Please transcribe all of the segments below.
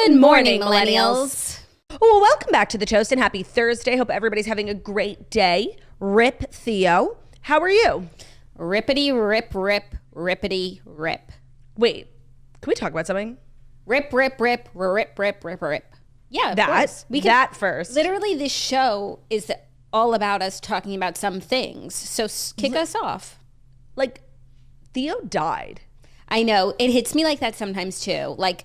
Good morning, millennials. Well, welcome back to The Toast and happy Thursday. Hope everybody's having a great day. Rip Theo. How are you? Rippity, rip, rip, rippity, rip. Wait, can we talk about something? Rip, rip, rip, rip, rip, rip, rip. Yeah, that first. Literally, this show is all about us talking about some things. So kick us off. Like, Theo died. I know. It hits me like that sometimes, too. Like,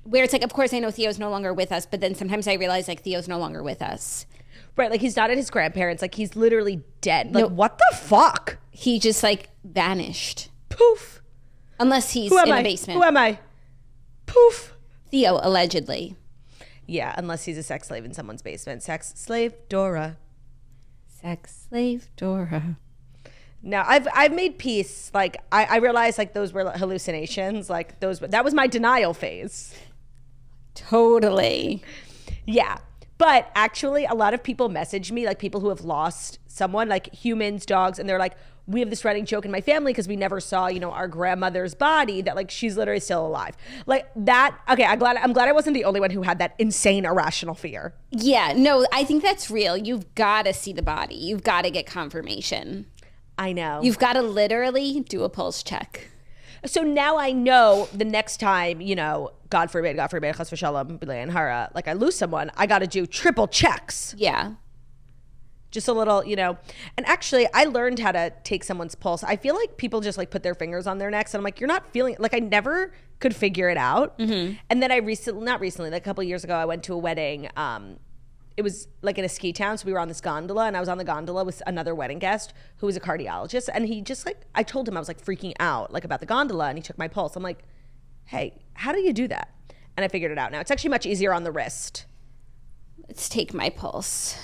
where it's like, of course, I know Theo's no longer with us, but then sometimes I realize, like, Theo's no longer with us. Right, like, he's not at his grandparents'. Like, he's literally dead. Like, what the fuck? He just, like, vanished. Poof. Unless he's in the basement. Who am I? Poof. Theo, allegedly. Yeah, unless he's a sex slave in someone's basement. Sex slave Dora. Sex slave Dora. Now, I've made peace. Like, I realized, like, those were hallucinations. Like, that was my denial phase. Totally. Yeah. But actually, a lot of people message me, like people who have lost someone, like humans, dogs, and they're like, we have this running joke in my family because we never saw, our grandmother's body, that like she's literally still alive. Like that. Okay, I'm glad I wasn't the only one who had that insane irrational fear. Yeah, no, I think that's real. You've got to see the body. You've got to get confirmation. I know. You've got to literally do a pulse check. So now I know the next time, God forbid, chas v'shalom, b'lein hara, like I lose someone, I got to do triple checks. Yeah. Just a little, and actually I learned how to take someone's pulse. I feel like people just like put their fingers on their necks and I'm like, you're not feeling, like I never could figure it out. Mm-hmm. And then not recently, like a couple of years ago, I went to a wedding. It was like in a ski town. So we were on this gondola and I was on the gondola with another wedding guest who was a cardiologist. And he just like, I told him I was like freaking out like about the gondola and he took my pulse. I'm like, hey, how do you do that? And I figured it out now. It's actually much easier on the wrist. Let's take my pulse.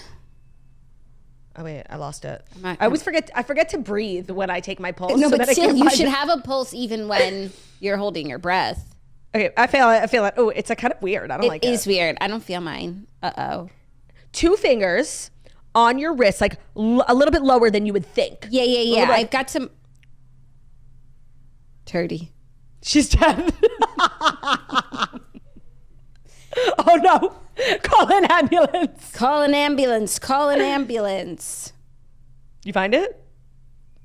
Oh wait, I lost it. I always forget to breathe when I take my pulse. No, but still, you should have a pulse even when you're holding your breath. Okay, I feel it. Oh, it's kind of weird. I don't like it. It is weird. I don't feel mine. Uh-oh. 2 fingers on your wrist, like a little bit lower than you would think. Yeah. I've got some. Turdy. She's dead. Oh no. Call an ambulance. Call an ambulance. You find it?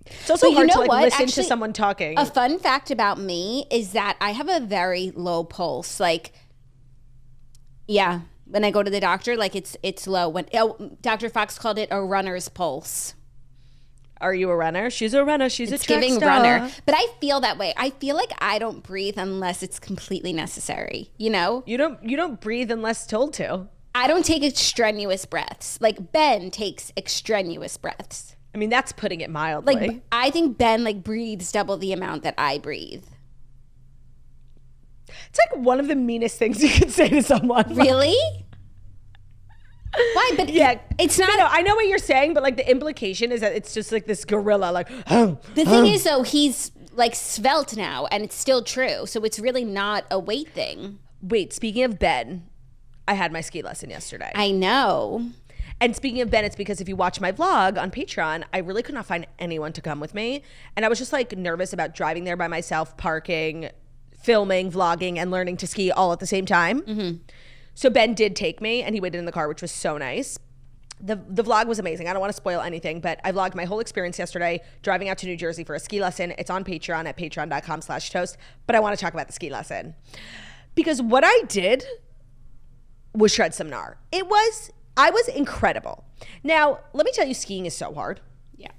It's also hard to listen to someone talking. A fun fact about me is that I have a very low pulse. Like, yeah, when I go to the doctor, like it's low. Dr. Fox called it a runner's pulse. Are you a runner? She's a runner. She's a track giving star. Runner. But I feel that way. I feel like I don't breathe unless it's completely necessary. You don't breathe unless told to. I don't take extraneous breaths. Like Ben takes extraneous breaths. I mean, that's putting it mildly. Like I think Ben breathes double the amount that I breathe. It's like one of the meanest things you could say to someone. Really? Why? But yeah, it's not. I know what you're saying, but like the implication is that it's just like this gorilla. Like the thing is, though, he's like svelte now, and it's still true. So it's really not a weight thing. Wait, speaking of Ben, I had my ski lesson yesterday. I know. And speaking of Ben, it's because if you watch my vlog on Patreon, I really could not find anyone to come with me, and I was just like nervous about driving there by myself, parking, filming, vlogging, and learning to ski all at the same time. Mm-hmm. So Ben did take me and he waited in the car, which was so nice. The vlog was amazing. I don't want to spoil anything, but I vlogged my whole experience yesterday driving out to New Jersey for a ski lesson. It's on Patreon at patreon.com/toast. But I want to talk about the ski lesson because what I did was shred some gnar. I was incredible. Now, let me tell you, skiing is so hard. Yeah.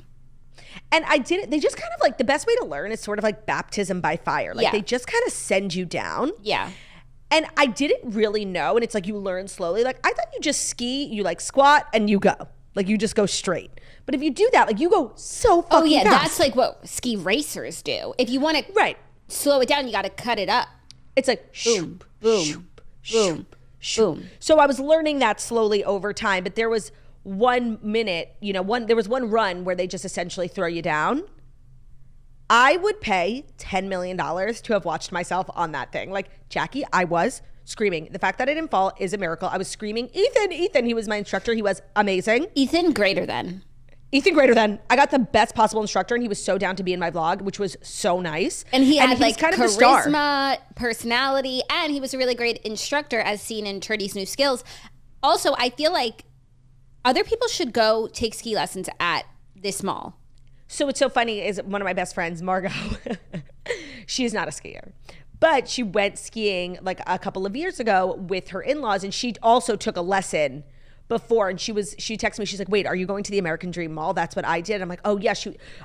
And I did it. They just kind of like, the best way to learn is sort of like baptism by fire. Like they just kind of send you down. Yeah. And I didn't really know. And it's like you learn slowly. Like I thought you just ski, you like squat and you go. Like you just go straight. But if you do that, like you go so fucking fast. That's like what ski racers do. If you want to slow it down, you got to cut it up. It's like boom, boom, boom, boom. So I was learning that slowly over time. But there was 1 minute, there was one run where they just essentially throw you down. I would pay $10 million to have watched myself on that thing. Like, Jackie, I was screaming. The fact that I didn't fall is a miracle. I was screaming, Ethan. He was my instructor. He was amazing. Ethan, greater than. Ethan greater than. I got the best possible instructor, and he was so down to be in my vlog, which was so nice. And he had like kind of the star. charisma, personality, and he was a really great instructor as seen in Trudy's New Skills. Also, I feel like other people should go take ski lessons at this mall. So what's so funny is one of my best friends, Margot, she is not a skier. But she went skiing like a couple of years ago with her in-laws, and she also took a lesson before, and she texted me, she's like, wait, are you going to the American Dream Mall? That's what I did. I'm like, oh yeah.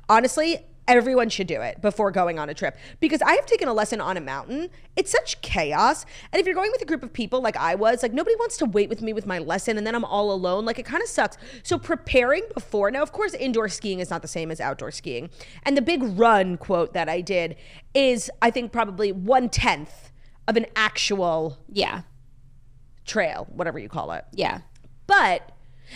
Honestly, everyone should do it before going on a trip, because I have taken a lesson on a mountain. It's such chaos. And if you're going with a group of people like I was, like nobody wants to wait with me with my lesson, and then I'm all alone. Like it kind of sucks. So preparing before, now of course indoor skiing is not the same as outdoor skiing. And the big run quote that I did is, I think probably 1/10 of an actual trail, whatever you call it. Yeah. But,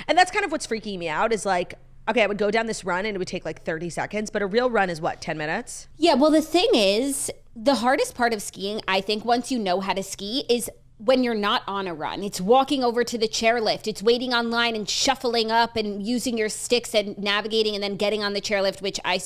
and that's kind of what's freaking me out is like, okay, I would go down this run and it would take like 30 seconds, but a real run is what, 10 minutes? Yeah, well, the thing is, the hardest part of skiing, I think, once you know how to ski, is when you're not on a run. It's walking over to the chairlift. It's waiting online and shuffling up and using your sticks and navigating and then getting on the chairlift, which I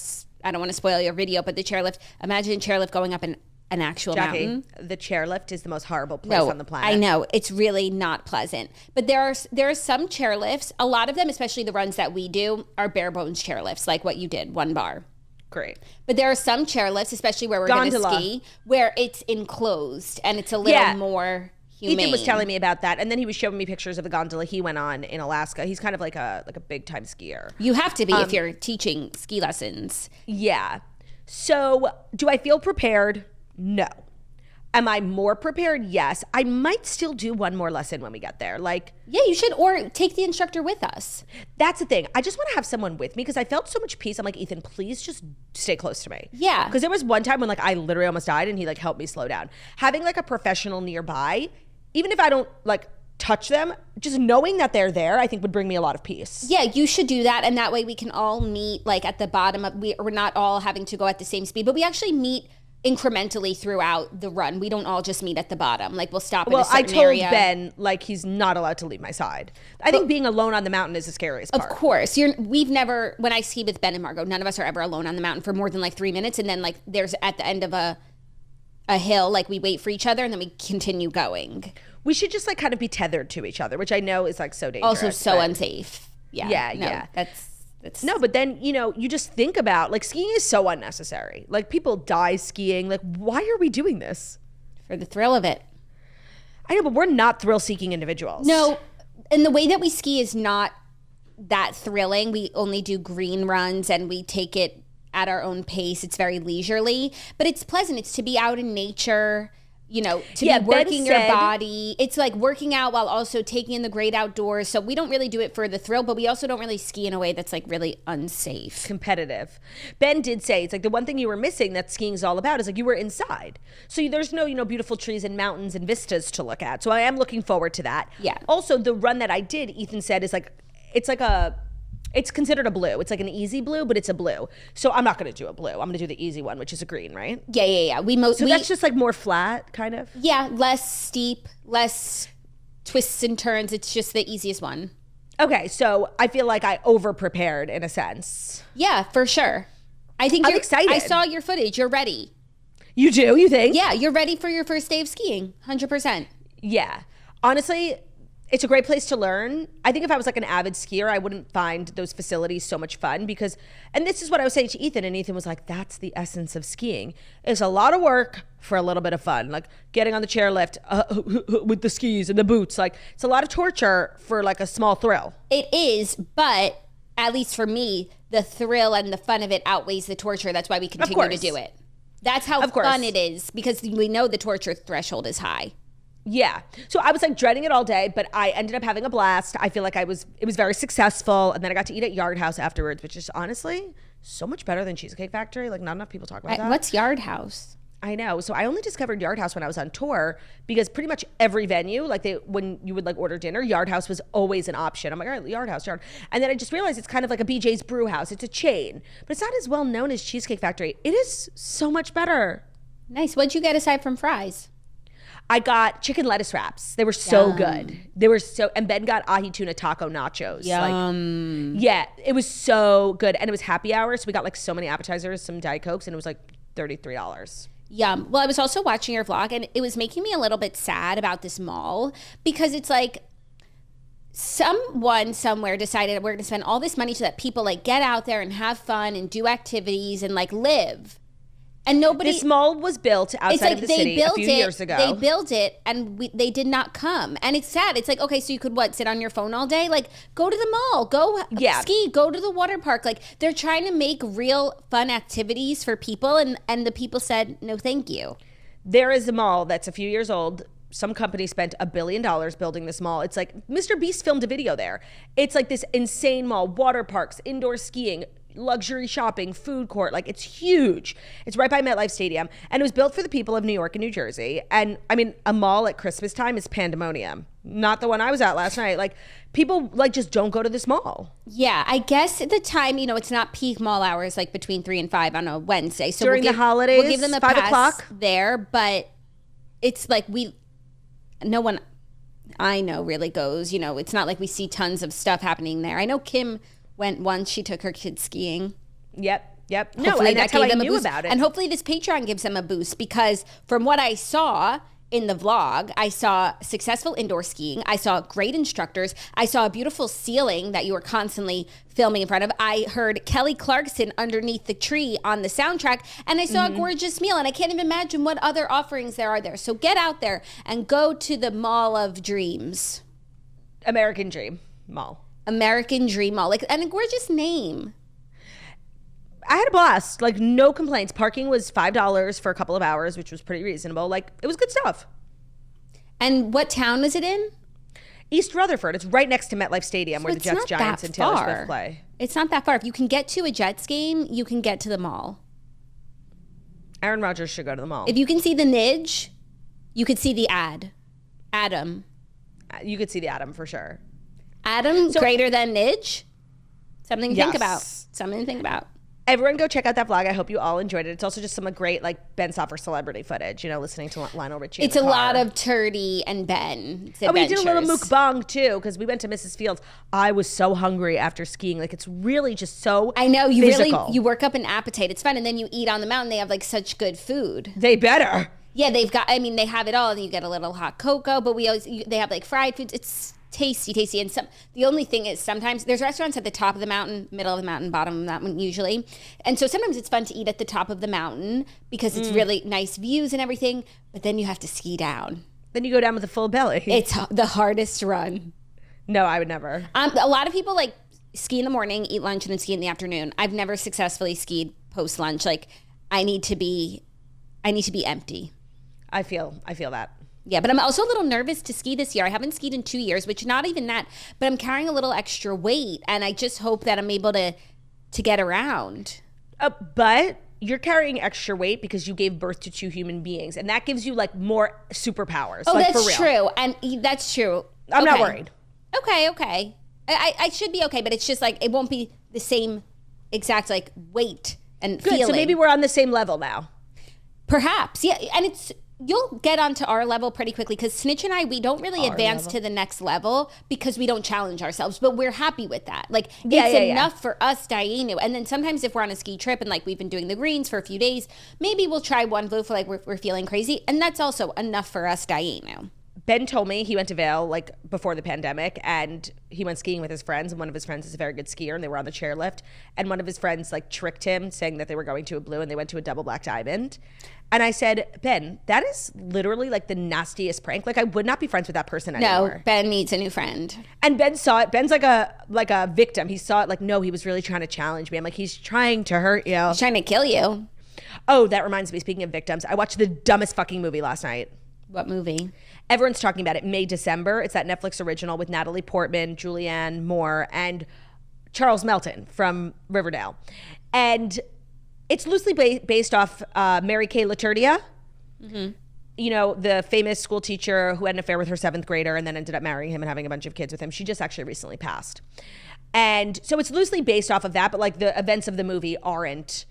don't want to spoil your video, but the chairlift, imagine chairlift going up an actual Jackie, mountain. the chairlift is the most horrible place on the planet. I know. It's really not pleasant. But there are some chairlifts. A lot of them, especially the runs that we do, are bare bones chairlifts, like what you did, 1 bar. Great. But there are some chairlifts, especially where we're going to ski, where it's enclosed and it's a little more humane. Ethan was telling me about that, and then he was showing me pictures of the gondola he went on in Alaska. He's kind of like a big time skier. You have to be if you're teaching ski lessons. Yeah. So do I feel prepared? No. Am I more prepared? Yes. I might still do one more lesson when we get there. Like, yeah, you should, or take the instructor with us. That's the thing. I just want to have someone with me because I felt so much peace. I'm like, Ethan, please just stay close to me. Yeah. Because there was one time when like I literally almost died and he like helped me slow down. Having like a professional nearby, even if I don't like touch them, just knowing that they're there, I think would bring me a lot of peace. Yeah, you should do that. And that way we can all meet like at the bottom of, we're not all having to go at the same speed, but we actually meet incrementally throughout the run. We don't all just meet at the bottom. Like we'll stop at a certain area. I told Ben like he's not allowed to leave my side. I think being alone on the mountain is the scariest part. Of course. We've never, when I ski with Ben and Margot, none of us are ever alone on the mountain for more than like 3 minutes. And then like there's at the end of a hill, like we wait for each other and then we continue going. We should just like kind of be tethered to each other, which I know is like so dangerous. Also so unsafe. Yeah. That's no, but then, you know, you just think about like skiing is so unnecessary. Like people die skiing. Like why are we doing this? For the thrill of it. I know, but we're not thrill-seeking individuals. No, and the way that we ski is not that thrilling. We only do green runs and we take it at our own pace. It's very leisurely, but it's pleasant. It's to be out in nature, you know, to be working your body. It's like working out while also taking in the great outdoors. So we don't really do it for the thrill, but we also don't really ski in a way that's like really unsafe. Competitive. Ben did say, it's like the one thing you were missing that skiing is all about is like you were inside. So there's no, you know, beautiful trees and mountains and vistas to look at. So I am looking forward to that. Yeah. Also, the run that I did, Ethan said, is like, it's considered a blue. It's like an easy blue, but it's a blue. So I'm not going to do a blue. I'm going to do the easy one, which is a green, right? Yeah. So that's just like more flat, kind of? Yeah, less steep, less twists and turns. It's just the easiest one. Okay, so I feel like I over-prepared in a sense. Yeah, for sure. I'm excited. I saw your footage. You're ready. You do? You think? Yeah, you're ready for your first day of skiing. 100%. Yeah. Honestly, it's a great place to learn. I think if I was like an avid skier, I wouldn't find those facilities so much fun because, and this is what I was saying to Ethan, and Ethan was like, that's the essence of skiing. It's a lot of work for a little bit of fun, like getting on the chairlift with the skis and the boots. Like it's a lot of torture for like a small thrill. It is, but at least for me, the thrill and the fun of it outweighs the torture. That's why we continue to do it. That's how fun it is because we know the torture threshold is high. Yeah. So I was like dreading it all day, but I ended up having a blast. I feel like it was very successful. And then I got to eat at Yard House afterwards, which is honestly so much better than Cheesecake Factory. Like not enough people talk about that. What's Yard House? I know. So I only discovered Yard House when I was on tour because pretty much every venue, like when you would like order dinner, Yard House was always an option. I'm like, all right, Yard House. And then I just realized it's kind of like a BJ's Brew House. It's a chain, but it's not as well known as Cheesecake Factory. It is so much better. Nice. What'd you get aside from fries? I got chicken lettuce wraps. They were so good. And Ben got ahi tuna taco nachos. Yum. Like, yeah, it was so good. And it was happy hour. So we got like so many appetizers, some Diet Cokes, and it was like $33. Yum. Well, I was also watching your vlog, and it was making me a little bit sad about this mall because it's like someone somewhere decided we're going to spend all this money so that people like get out there and have fun and do activities and like live. And nobody. This mall was built outside of the city a few years ago. They built it, and they did not come. And it's sad. It's like, okay, so you could sit on your phone all day? Like, go to the mall, go ski, go to the water park. Like, they're trying to make real fun activities for people, and the people said, no, thank you. There is a mall that's a few years old. Some company spent $1 billion building this mall. It's like Mr. Beast filmed a video there. It's like this insane mall, water parks, indoor skiing, luxury shopping, food court. Like, it's huge. It's right by MetLife Stadium. And it was built for the people of New York and New Jersey. And I mean, a mall at Christmas time is pandemonium. Not the one I was at last night. Like, people like just don't go to this mall. Yeah, I guess at the time, it's not peak mall hours, like between 3 and 5 on a Wednesday. So during the holidays, we'll give them a 5 pass o'clock there. But it's like no one I know really goes. It's not like we see tons of stuff happening there. I know Kim went once. She took her kids skiing. Yep. Hopefully And that's how I knew about it. And hopefully this Patreon gives them a boost, because from what I saw in the vlog, I saw successful indoor skiing. I saw great instructors. I saw a beautiful ceiling that you were constantly filming in front of. I heard Kelly Clarkson underneath the tree on the soundtrack, and I saw a gorgeous meal, and I can't even imagine what other offerings there are there. So get out there and go to the Mall of Dreams. American Dream Mall. American Dream Mall. And a gorgeous name. I had a blast. Like, no complaints. Parking was $5 for a couple of hours, which was pretty reasonable. Like, it was good stuff. And what town is it in? East Rutherford. It's right next to MetLife Stadium, where the Jets, Giants, and Taylor Swift play. It's not that far. If you can get to a Jets game, you can get to the mall. Aaron Rodgers should go to the mall. If you can see the Nidge, you could see the Adam. You could see the Adam for sure. Adam greater than Nidge? Something to think about. Everyone go check out that vlog. I hope you all enjoyed it. It's also just some great Ben Soffer celebrity footage, listening to Lionel Richie. It's a lot of Turdy and Ben. We did a little mukbang too, because we went to Mrs. Fields. I was so hungry after skiing. Like, it's really just so I know, you physical. you work up an appetite. It's fun. And then you eat on the mountain. They have such good food. They better. Yeah, they have it all. And you get a little hot cocoa, but they have fried foods. It's tasty. And the only thing is, sometimes there's restaurants at the top of the mountain, middle of the mountain, bottom of the mountain usually. And so sometimes it's fun to eat at the top of the mountain because it's really nice views and everything, but then you have to ski down. Then you go down with a full belly. It's the hardest run. No, I would never. A lot of people ski in the morning, eat lunch, and then ski in the afternoon. I've never successfully skied post lunch. I need to be empty. I feel that. Yeah, but I'm also a little nervous to ski this year. I haven't skied in 2 years, which not even that, but I'm carrying a little extra weight, and I just hope that I'm able to get around. But you're carrying extra weight because you gave birth to 2 human beings, and that gives you more superpowers. Oh, that's for real. true, and that's true. I'm not worried. Okay. I should be okay, but it's just it won't be the same exact weight and Good, feeling. so maybe we're on the same level now. Perhaps, yeah, and you'll get onto our level pretty quickly, because Snitch and I, we don't really advance to the next level because we don't challenge ourselves, but we're happy with that. It's enough for us, Diana. And then sometimes if we're on a ski trip and we've been doing the greens for a few days, maybe we'll try one blue for we're feeling crazy. And that's also enough for us, Diana. Ben told me he went to Vail before the pandemic, and he went skiing with his friends, and one of his friends is a very good skier, and they were on the chairlift, and one of his friends tricked him, saying that they were going to a blue, and they went to a double black diamond. And I said, Ben, that is literally the nastiest prank. I would not be friends with that person anymore. No, Ben needs a new friend. And Ben saw it. Ben's like a victim. He saw it no, he was really trying to challenge me. I'm he's trying to hurt you. He's trying to kill you. Oh, that reminds me, speaking of victims, I watched the dumbest fucking movie last night. What movie? Everyone's talking about it. May, December. It's that Netflix original with Natalie Portman, Julianne Moore, and Charles Melton from Riverdale. And it's loosely based off Mary Kay Laturia. Mm-hmm. The famous school teacher who had an affair with her 7th grader and then ended up marrying him and having a bunch of kids with him. She just actually recently passed. And so it's loosely based off of that, but the events of the movie aren't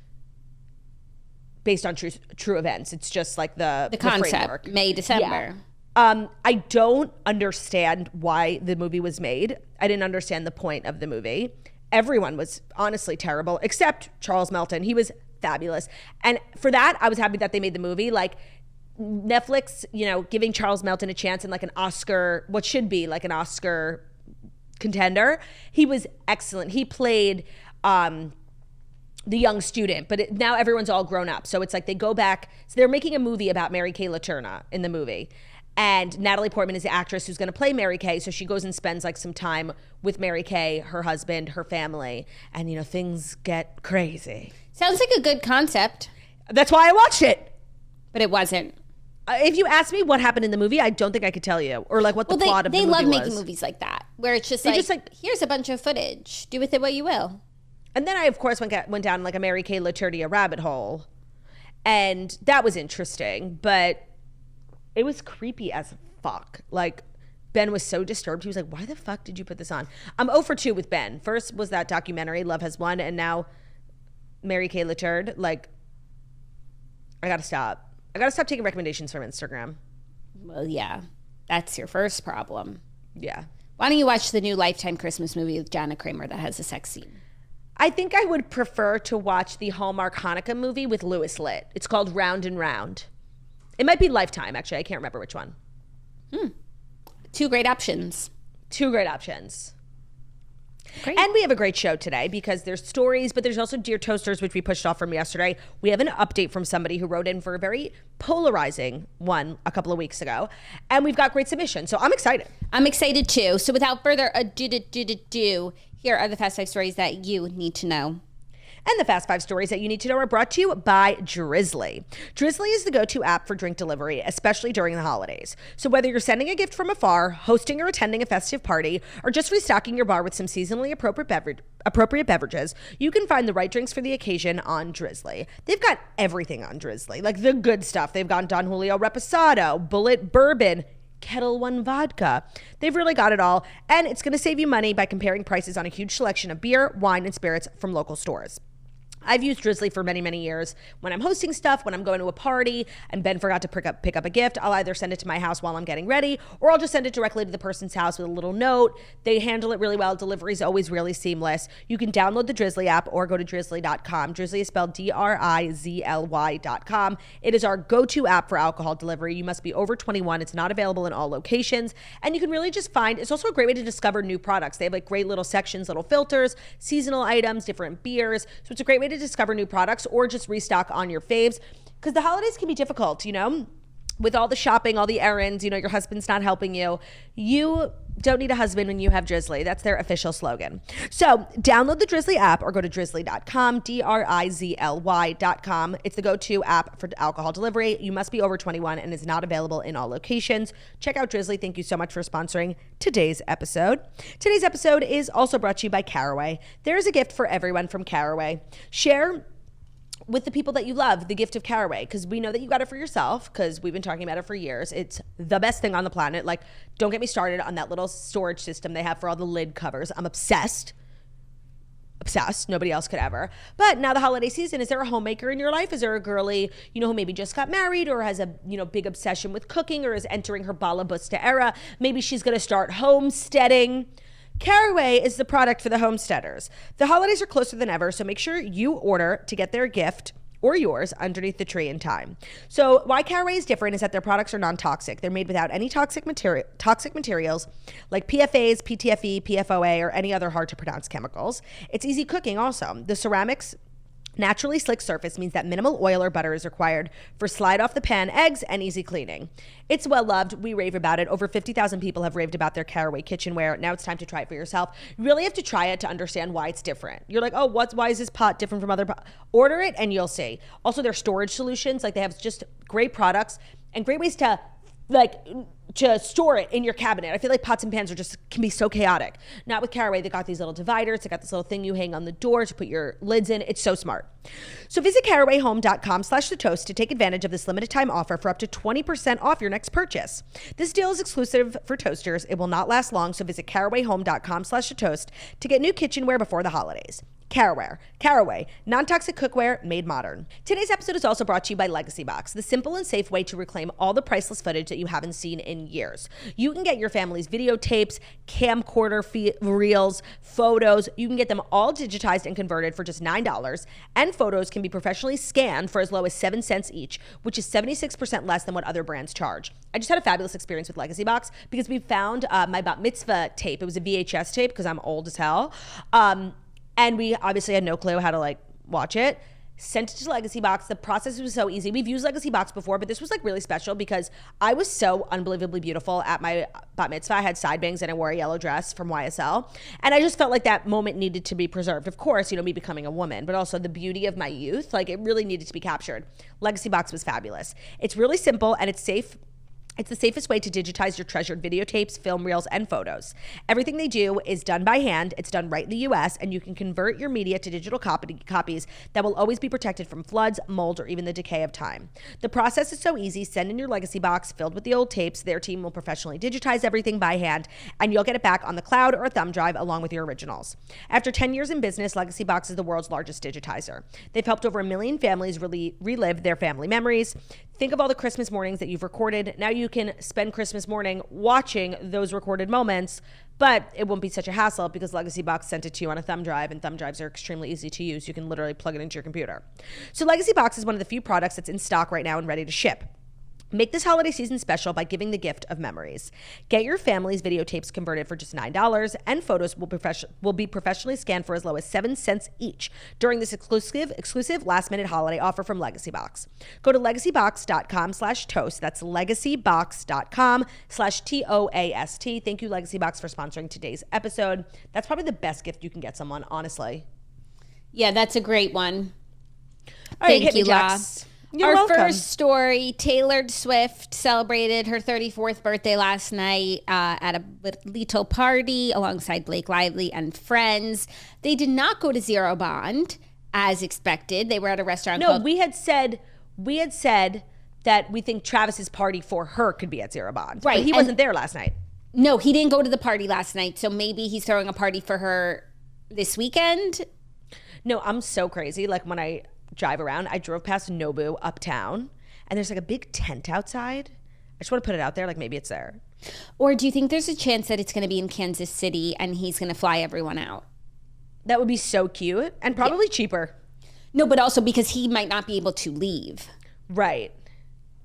based on true events. It's just like the concept, framework. May, December. I don't understand why the movie was made. I didn't understand the point of the movie. Everyone was honestly terrible, except Charles Melton. He was fabulous. And for that, I was happy that they made the movie. Like Netflix, giving Charles Melton a chance in like an Oscar, what should be like an Oscar contender. He was excellent. He played the young student, but now everyone's all grown up. So it's like they go back. So they're making a movie about Mary Kay Letourneau in the movie. And Natalie Portman is the actress who's going to play Mary Kay. So she goes and spends like some time with Mary Kay, her husband, her family. And, things get crazy. Sounds like a good concept. That's why I watched it. But it wasn't. If you ask me what happened in the movie, I don't think I could tell you. Or like what the plot of the movie was. They love making movies like that. Where it's just here's a bunch of footage. Do with it what you will. And then I, of course, went down like a Mary Kay Letourneau rabbit hole. And that was interesting. But it was creepy as fuck. Like, Ben was so disturbed. He was like, why the fuck did you put this on? I'm 0 for 2 with Ben. First was that documentary, Love Has Won. And now Mary Kay Letourneau. Like, I got to stop. I got to stop taking recommendations from Instagram. Well, yeah. That's your first problem. Yeah. Why don't you watch the new Lifetime Christmas movie with Jana Kramer that has a sex scene? I think I would prefer to watch the Hallmark Hanukkah movie with Louis Litt. It's called Round and Round. It might be Lifetime, actually. I can't remember which one. Two great options. Great. And we have a great show today because there's stories, but there's also Dear Toasters, which we pushed off from yesterday. We have an update from somebody who wrote in for a very polarizing one a couple of weeks ago. And we've got great submissions. So I'm excited. I'm excited too. So without further ado, here are the Fast 5 stories that you need to know. And the Fast 5 stories that you need to know are brought to you by Drizzly. Drizzly is the go-to app for drink delivery, especially during the holidays. So whether you're sending a gift from afar, hosting or attending a festive party, or just restocking your bar with some seasonally appropriate beverages, you can find the right drinks for the occasion on Drizzly. They've got everything on Drizzly, like the good stuff. They've got Don Julio Reposado, Bullet Bourbon, Kettle One vodka. They've really got it all, and it's going to save you money by comparing prices on a huge selection of beer, wine, and spirits from local stores. I've used Drizzly for many, many years. When I'm hosting stuff, when I'm going to a party, and Ben forgot to pick up a gift, I'll either send it to my house while I'm getting ready, or I'll just send it directly to the person's house with a little note. They handle it really well. Delivery is always really seamless. You can download the Drizzly app or go to drizzly.com. Drizzly is spelled DRIZLY.com. It is our go-to app for alcohol delivery. You must be over 21. It's not available in all locations. And you can really just find, it's also a great way to discover new products. They have like great little sections, little filters, seasonal items, different beers. So it's a great way to discover new products or just restock on your faves, because the holidays can be difficult, with all the shopping, all the errands, your husband's not helping you. You don't need a husband when you have Drizzly. That's their official slogan. So download the Drizzly app or go to drizzly.com, DRIZLY.com. It's the go-to app for alcohol delivery. You must be over 21 and is not available in all locations. Check out Drizzly. Thank you so much for sponsoring today's episode. Today's episode is also brought to you by Caraway. There is a gift for everyone from Caraway. Share with the people that you love the gift of Caraway, because we know that you got it for yourself, because we've been talking about it for years. It's the best thing on the planet. Like, don't get me started on that little storage system they have for all the lid covers. I'm obsessed. Nobody else could ever. But now the holiday season, is there a homemaker in your life? Is there a girly, who maybe just got married or has a, big obsession with cooking or is entering her Balabusta era? Maybe she's going to start homesteading. Caraway is the product for the homesteaders. The holidays are closer than ever, so make sure you order to get their gift or yours underneath the tree in time. So why Caraway is different is that their products are non-toxic. They're made without any toxic materials like PFAs, PTFE, PFOA, or any other hard to pronounce chemicals. It's easy cooking also. The ceramics naturally slick surface means that minimal oil or butter is required for slide off the pan eggs and easy cleaning. It's well loved. We rave about it. Over 50,000 people have raved about their Caraway kitchenware. Now it's time to try it for yourself. You really have to try it to understand why it's different. You're like, why is this pot different from other pots? Order it and you'll see. Also, their storage solutions, they have just great products and great ways to store it in your cabinet. I feel like pots and pans can be so chaotic. Not with Caraway. They got these little dividers. They got this little thing you hang on the door to put your lids in. It's so smart. So visit carawayhome.com/thetoast to take advantage of this limited time offer for up to 20% off your next purchase. This deal is exclusive for toasters. It will not last long. So visit carawayhome.com/thetoast to get new kitchenware before the holidays. Caraway, non-toxic cookware made modern. Today's episode is also brought to you by Legacy Box, the simple and safe way to reclaim all the priceless footage that you haven't seen in years. You can get your family's videotapes, camcorder reels, photos. You can get them all digitized and converted for just $9, and photos can be professionally scanned for as low as 7 cents each, which is 76% less than what other brands charge. I just had a fabulous experience with Legacy Box because we found my bat mitzvah tape. It was a VHS tape because I'm old as hell. And we obviously had no clue how to like watch it. Sent it to Legacy Box. The process was so easy. We've used Legacy Box before, but this was like really special because I was so unbelievably beautiful at my bat mitzvah. I had side bangs and I wore a yellow dress from YSL. And I just felt like that moment needed to be preserved. Of course, me becoming a woman, but also the beauty of my youth. Like it really needed to be captured. Legacy Box was fabulous. It's really simple and it's safe. It's the safest way to digitize your treasured videotapes, film reels, and photos. Everything they do is done by hand. It's done right in the US, and you can convert your media to digital copies that will always be protected from floods, mold, or even the decay of time. The process is so easy. Send in your Legacy Box filled with the old tapes. Their team will professionally digitize everything by hand, and you'll get it back on the cloud or a thumb drive along with your originals. After 10 years in business, Legacy Box is the world's largest digitizer. They've helped over 1 million families relive their family memories. Think of all the Christmas mornings that you've recorded. Now you can spend Christmas morning watching those recorded moments, but it won't be such a hassle because Legacy Box sent it to you on a thumb drive, and thumb drives are extremely easy to use. You can literally plug it into your computer. So Legacy Box is one of the few products that's in stock right now and ready to ship. Make this holiday season special by giving the gift of memories. Get your family's videotapes converted for just $9, and photos will be professionally scanned for as low as 7 cents each during this exclusive last-minute holiday offer from Legacy Box. Go to legacybox.com/toast. That's legacybox.com/TOAST. Thank you, Legacy Box, for sponsoring today's episode. That's probably the best gift you can get someone, honestly. Yeah, that's a great one. All right, Thank you, Lex. You're Our welcome. first story, Taylor Swift celebrated her 34th birthday last night at a little party alongside Blake Lively and friends. They did not go to Zero Bond as expected. They were at a restaurant called... we had said that we think Travis's party for her could be at Zero Bond. Right. But he wasn't there last night. No, he didn't go to the party last night. So maybe he's throwing a party for her this weekend. No, I'm so crazy. Like when I drive around, I drove past Nobu uptown, and there's like a big tent outside. I just want to put it out there, like maybe it's there. Or do you think there's a chance that it's going to be in Kansas City and he's going to fly everyone out? That would be so cute and probably cheaper. No, but also because he might not be able to leave Right.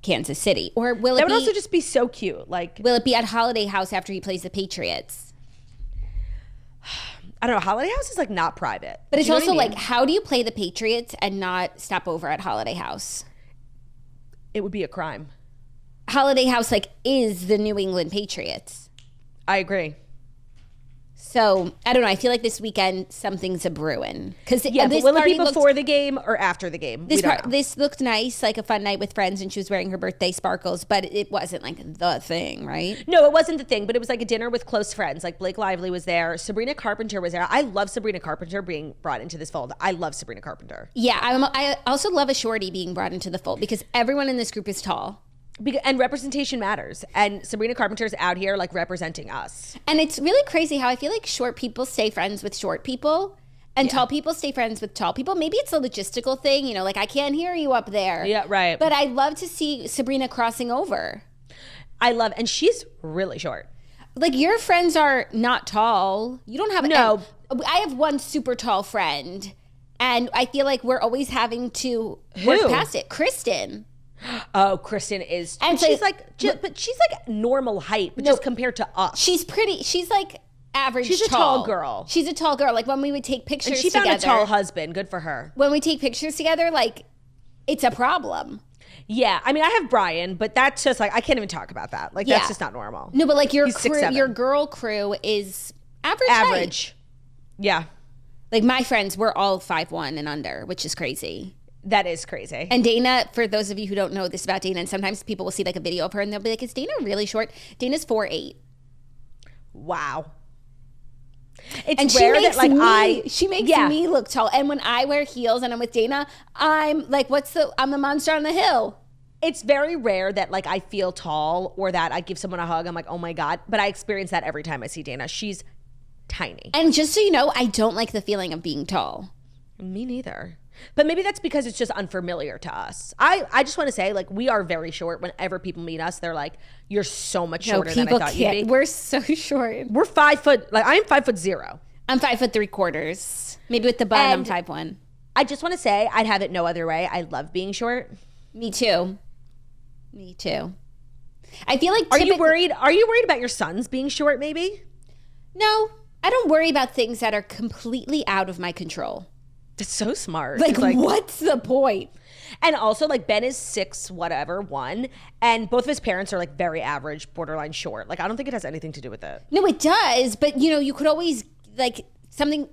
Kansas City. Or will That it would be, also just be so cute. Like, will it be at Holiday House after he plays the Patriots? I don't know. Holiday House is like not private. But it's Do you know also what I mean? like, how do you play the Patriots and not stop over at Holiday House? It would be a crime. Holiday House like is the New England Patriots. I agree. So I don't know. I feel like this weekend something's a brewing. Because Yeah, but will it be before the game or after the game? This looked nice, like a fun night with friends, and she was wearing her birthday sparkles, but it wasn't like the thing, right? No, it wasn't the thing, but it was like a dinner with close friends. Like Blake Lively was there. Sabrina Carpenter was there. I love Sabrina Carpenter being brought into this fold. I love Sabrina Carpenter. Yeah, I also love a shorty being brought into the fold because everyone in this group is tall. And representation matters. And Sabrina Carpenter's out here like representing us. And it's really crazy how I feel like short people stay friends with short people and tall people stay friends with tall people. Maybe it's a logistical thing, like I can't hear you up there. Yeah, right. But I love to see Sabrina crossing over. And she's really short. Like your friends are not tall. You don't have No. I have one super tall friend and I feel like we're always having to work Who? past it. Kristen. Oh, Kristen is, And she's so- like, but she's like normal height, but just compared to us. She's pretty. She's like average. She's a tall girl. She's a tall girl. Like when we would take pictures And she found together, a tall husband. Good for her. when we take pictures together, like it's a problem. Yeah, I mean, I have Brian, but that's just like I can't even talk about that. Like that's just not normal. No, but like your He's crew, 6'7". your girl crew is average. Average. Yeah, Like my friends, we're all 5'1" and under, which is crazy. that is crazy. And Dana, for those of you who don't know this about Dana, and sometimes people will see like a video of her and they'll be like, "Is Dana really short?" Dana's 4'8". Wow. It's And rare that like she makes yeah. me look tall. And when I wear heels and I'm with Dana, I'm like, I'm the monster on the hill. It's very rare that like I feel tall or that I give someone a hug. I'm like, oh my God. But I experience that every time I see Dana. She's tiny. And just so you know, I don't like the feeling of being tall. Me neither. But maybe that's because it's just unfamiliar to us. I just want to say, like, we are very short. Whenever people meet us, they're like, you're so much shorter than I thought you'd be. We're so short. We're 5 foot. Like, I'm 5'0". I'm 5'3". Maybe with the bun, I'm 5'1". I just want to say, I'd have it no other way. I love being short. Me too. I feel like Are you worried about your sons being short, maybe? No, I don't worry about things that are completely out of my control. That's so smart. Like what's the point? And also, like, Ben is 1, and both of his parents are, like, very average, borderline short. Like, I don't think it has anything to do with it. No, it does. But, you know, you could always, like, something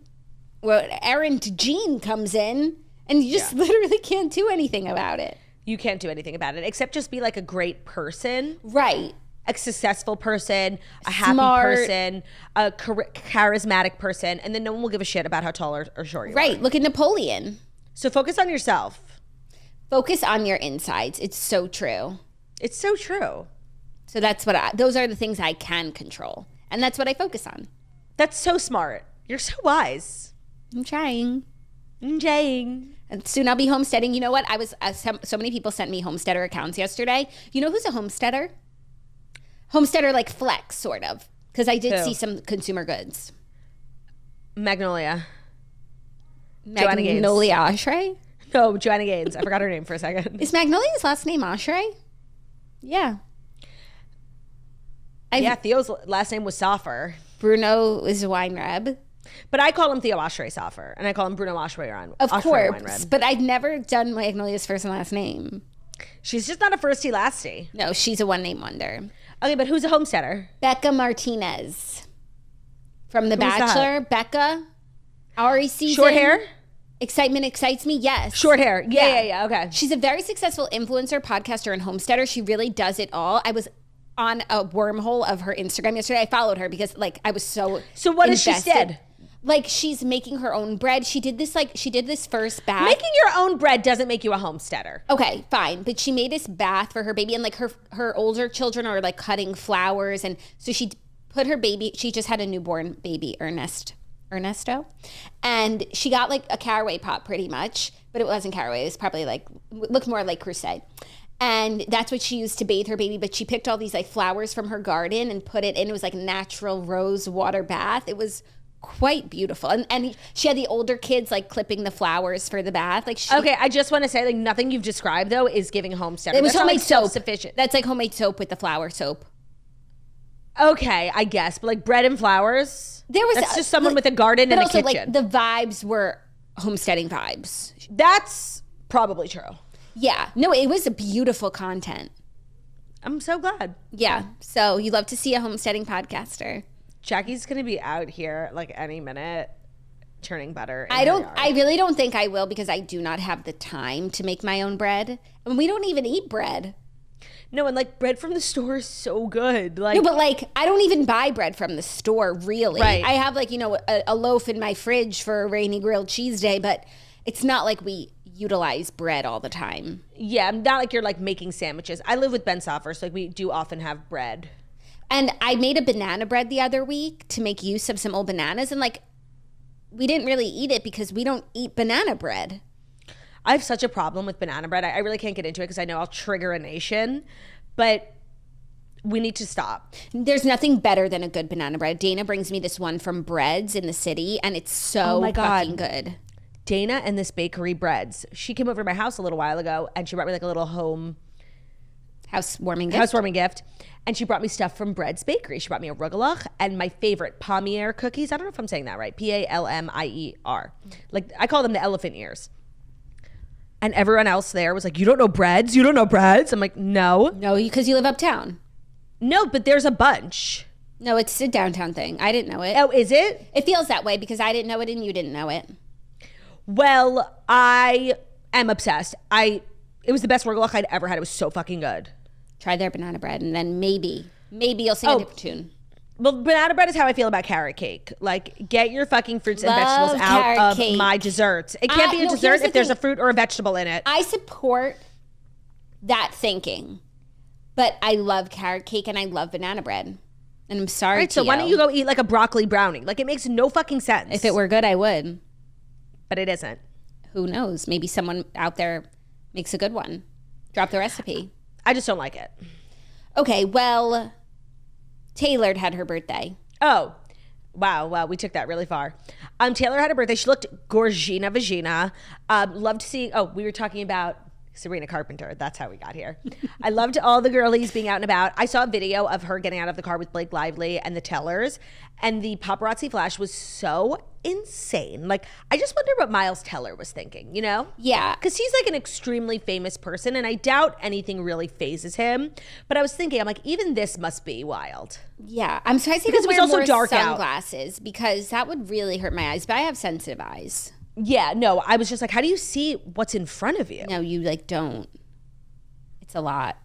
where errant gene comes in, and you just literally can't do anything about it. You can't do anything about it, except just be, like, a great person. Right. A successful person, a happy person, a charismatic person, and then no one will give a shit about how tall or short you are. Right. Look at Napoleon. So focus on yourself. Focus on your insides. It's so true. It's so true. So that's those are the things I can control. And that's what I focus on. That's so smart. You're so wise. I'm trying. And soon I'll be homesteading. You know what? So many people sent me homesteader accounts yesterday. You know who's a homesteader? Homesteader like Flex, sort of. Because I did see some consumer goods. Magnolia Oshry? No, Joanna Gaines. I forgot her name for a second. Is Magnolia's last name Oshry? Yeah. Theo's last name was Soffer. Bruno is Weinreb. But I call him Theo Oshry Soffer, and I call him Bruno Oshry Weinreb. Of course, but I've never done Magnolia's first and last name. She's just not a firsty lasty. No, she's a one-name wonder. Okay, but who's a homesteader? Becca Martinez. From The Bachelor. That? Becca. Ari season. Short hair? Excitement excites me, yes. Short hair. Yeah, okay. She's a very successful influencer, podcaster, and homesteader. She really does it all. I was on a wormhole of her Instagram yesterday. I followed her because, like, I was so what has she said? Like, she's making her own bread. She did this first bath. Making your own bread doesn't make you a homesteader. Okay, fine. But she made this bath for her baby, and, like, her older children are, like, cutting flowers. And so she put her baby, she just had a newborn baby, Ernesto. And she got, like, a caraway pot pretty much, but it wasn't caraway. It was probably, like, looked more like crusade. And that's what she used to bathe her baby. But she picked all these, like, flowers from her garden and put it in. It was, like, a natural rose water bath. It was quite beautiful. And she had the older kids, like, clipping the flowers for the bath. Like, okay, I just want to say, like, nothing you've described, though, is giving homesteader. It was homemade soap. Sufficient. That's like homemade soap with the flower soap. Okay, I guess. But, like, bread and flowers? That's just someone with a garden and a kitchen. Like, the vibes were homesteading vibes. That's probably true. Yeah. No, it was a beautiful content. I'm so glad. Yeah. So you love to see a homesteading podcaster. Jackie's going to be out here, like, any minute churning butter. I really don't think I will, because I do not have the time to make my own bread. And we don't even eat bread. No, and, like, bread from the store is so good. Like, no, but, like, I don't even buy bread from the store, really. Right. I have, like, you know, a loaf in my fridge for a rainy grilled cheese day, but it's not like we utilize bread all the time. Yeah, not like you're, like, making sandwiches. I live with Ben Soffer, so, like, we do often have bread. And I made a banana bread the other week to make use of some old bananas, and, like, we didn't really eat it because we don't eat banana bread. I have such a problem with banana bread. I really can't get into it because I know I'll trigger a nation, but we need to stop. There's nothing better than a good banana bread. Dana brings me this one from Breads in the city, and it's so fucking good. Dana and this bakery Breads. She came over to my house a little while ago, and she brought me, like, a little housewarming gift. And she brought me stuff from Bread's Bakery. She brought me a rugelach and my favorite palmier cookies. I don't know if I'm saying that right. Palmier. Like, I call them the elephant ears. And everyone else there was like, you don't know Breads? You don't know Breads? I'm like, no. No, because you live uptown. No, but there's a bunch. No, it's a downtown thing. I didn't know it. Oh, is it? It feels that way because I didn't know it and you didn't know it. Well, I am obsessed. It was the best rugelach I'd ever had. It was so fucking good. Try their banana bread, and then maybe you'll sing a different tune. Well, banana bread is how I feel about carrot cake. Like, get your fucking fruits and vegetables out of my desserts. It can't be a dessert if there's a fruit or a vegetable in it. I support that thinking, but I love carrot cake and I love banana bread. And I'm sorry Right, to so you. why don't you go eat like a broccoli brownie? Like, it makes no fucking sense. If it were good, I would. But it isn't. Who knows? Maybe someone out there makes a good one. Drop the recipe. I just don't like it. Okay, well, Taylor had her birthday. Oh, wow, we took that really far. Taylor had a birthday. She looked gorgina vagina. Loved seeing, we were talking about Sabrina Carpenter. That's how we got here. I loved all the girlies being out and about. I saw a video of her getting out of the car with Blake Lively and the Tellers, and the paparazzi flash was so insane. Like, I just wonder what Miles Teller was thinking, you know? Yeah. Because he's like an extremely famous person, and I doubt anything really phases him. But I was thinking, I'm like, even this must be wild. Yeah. I'm surprised he Because doesn't it was wear also more dark out. sunglasses because that would really hurt my eyes. But I have sensitive eyes. Yeah, no, I was just like, how do you see what's in front of you? No, you like don't. It's a lot.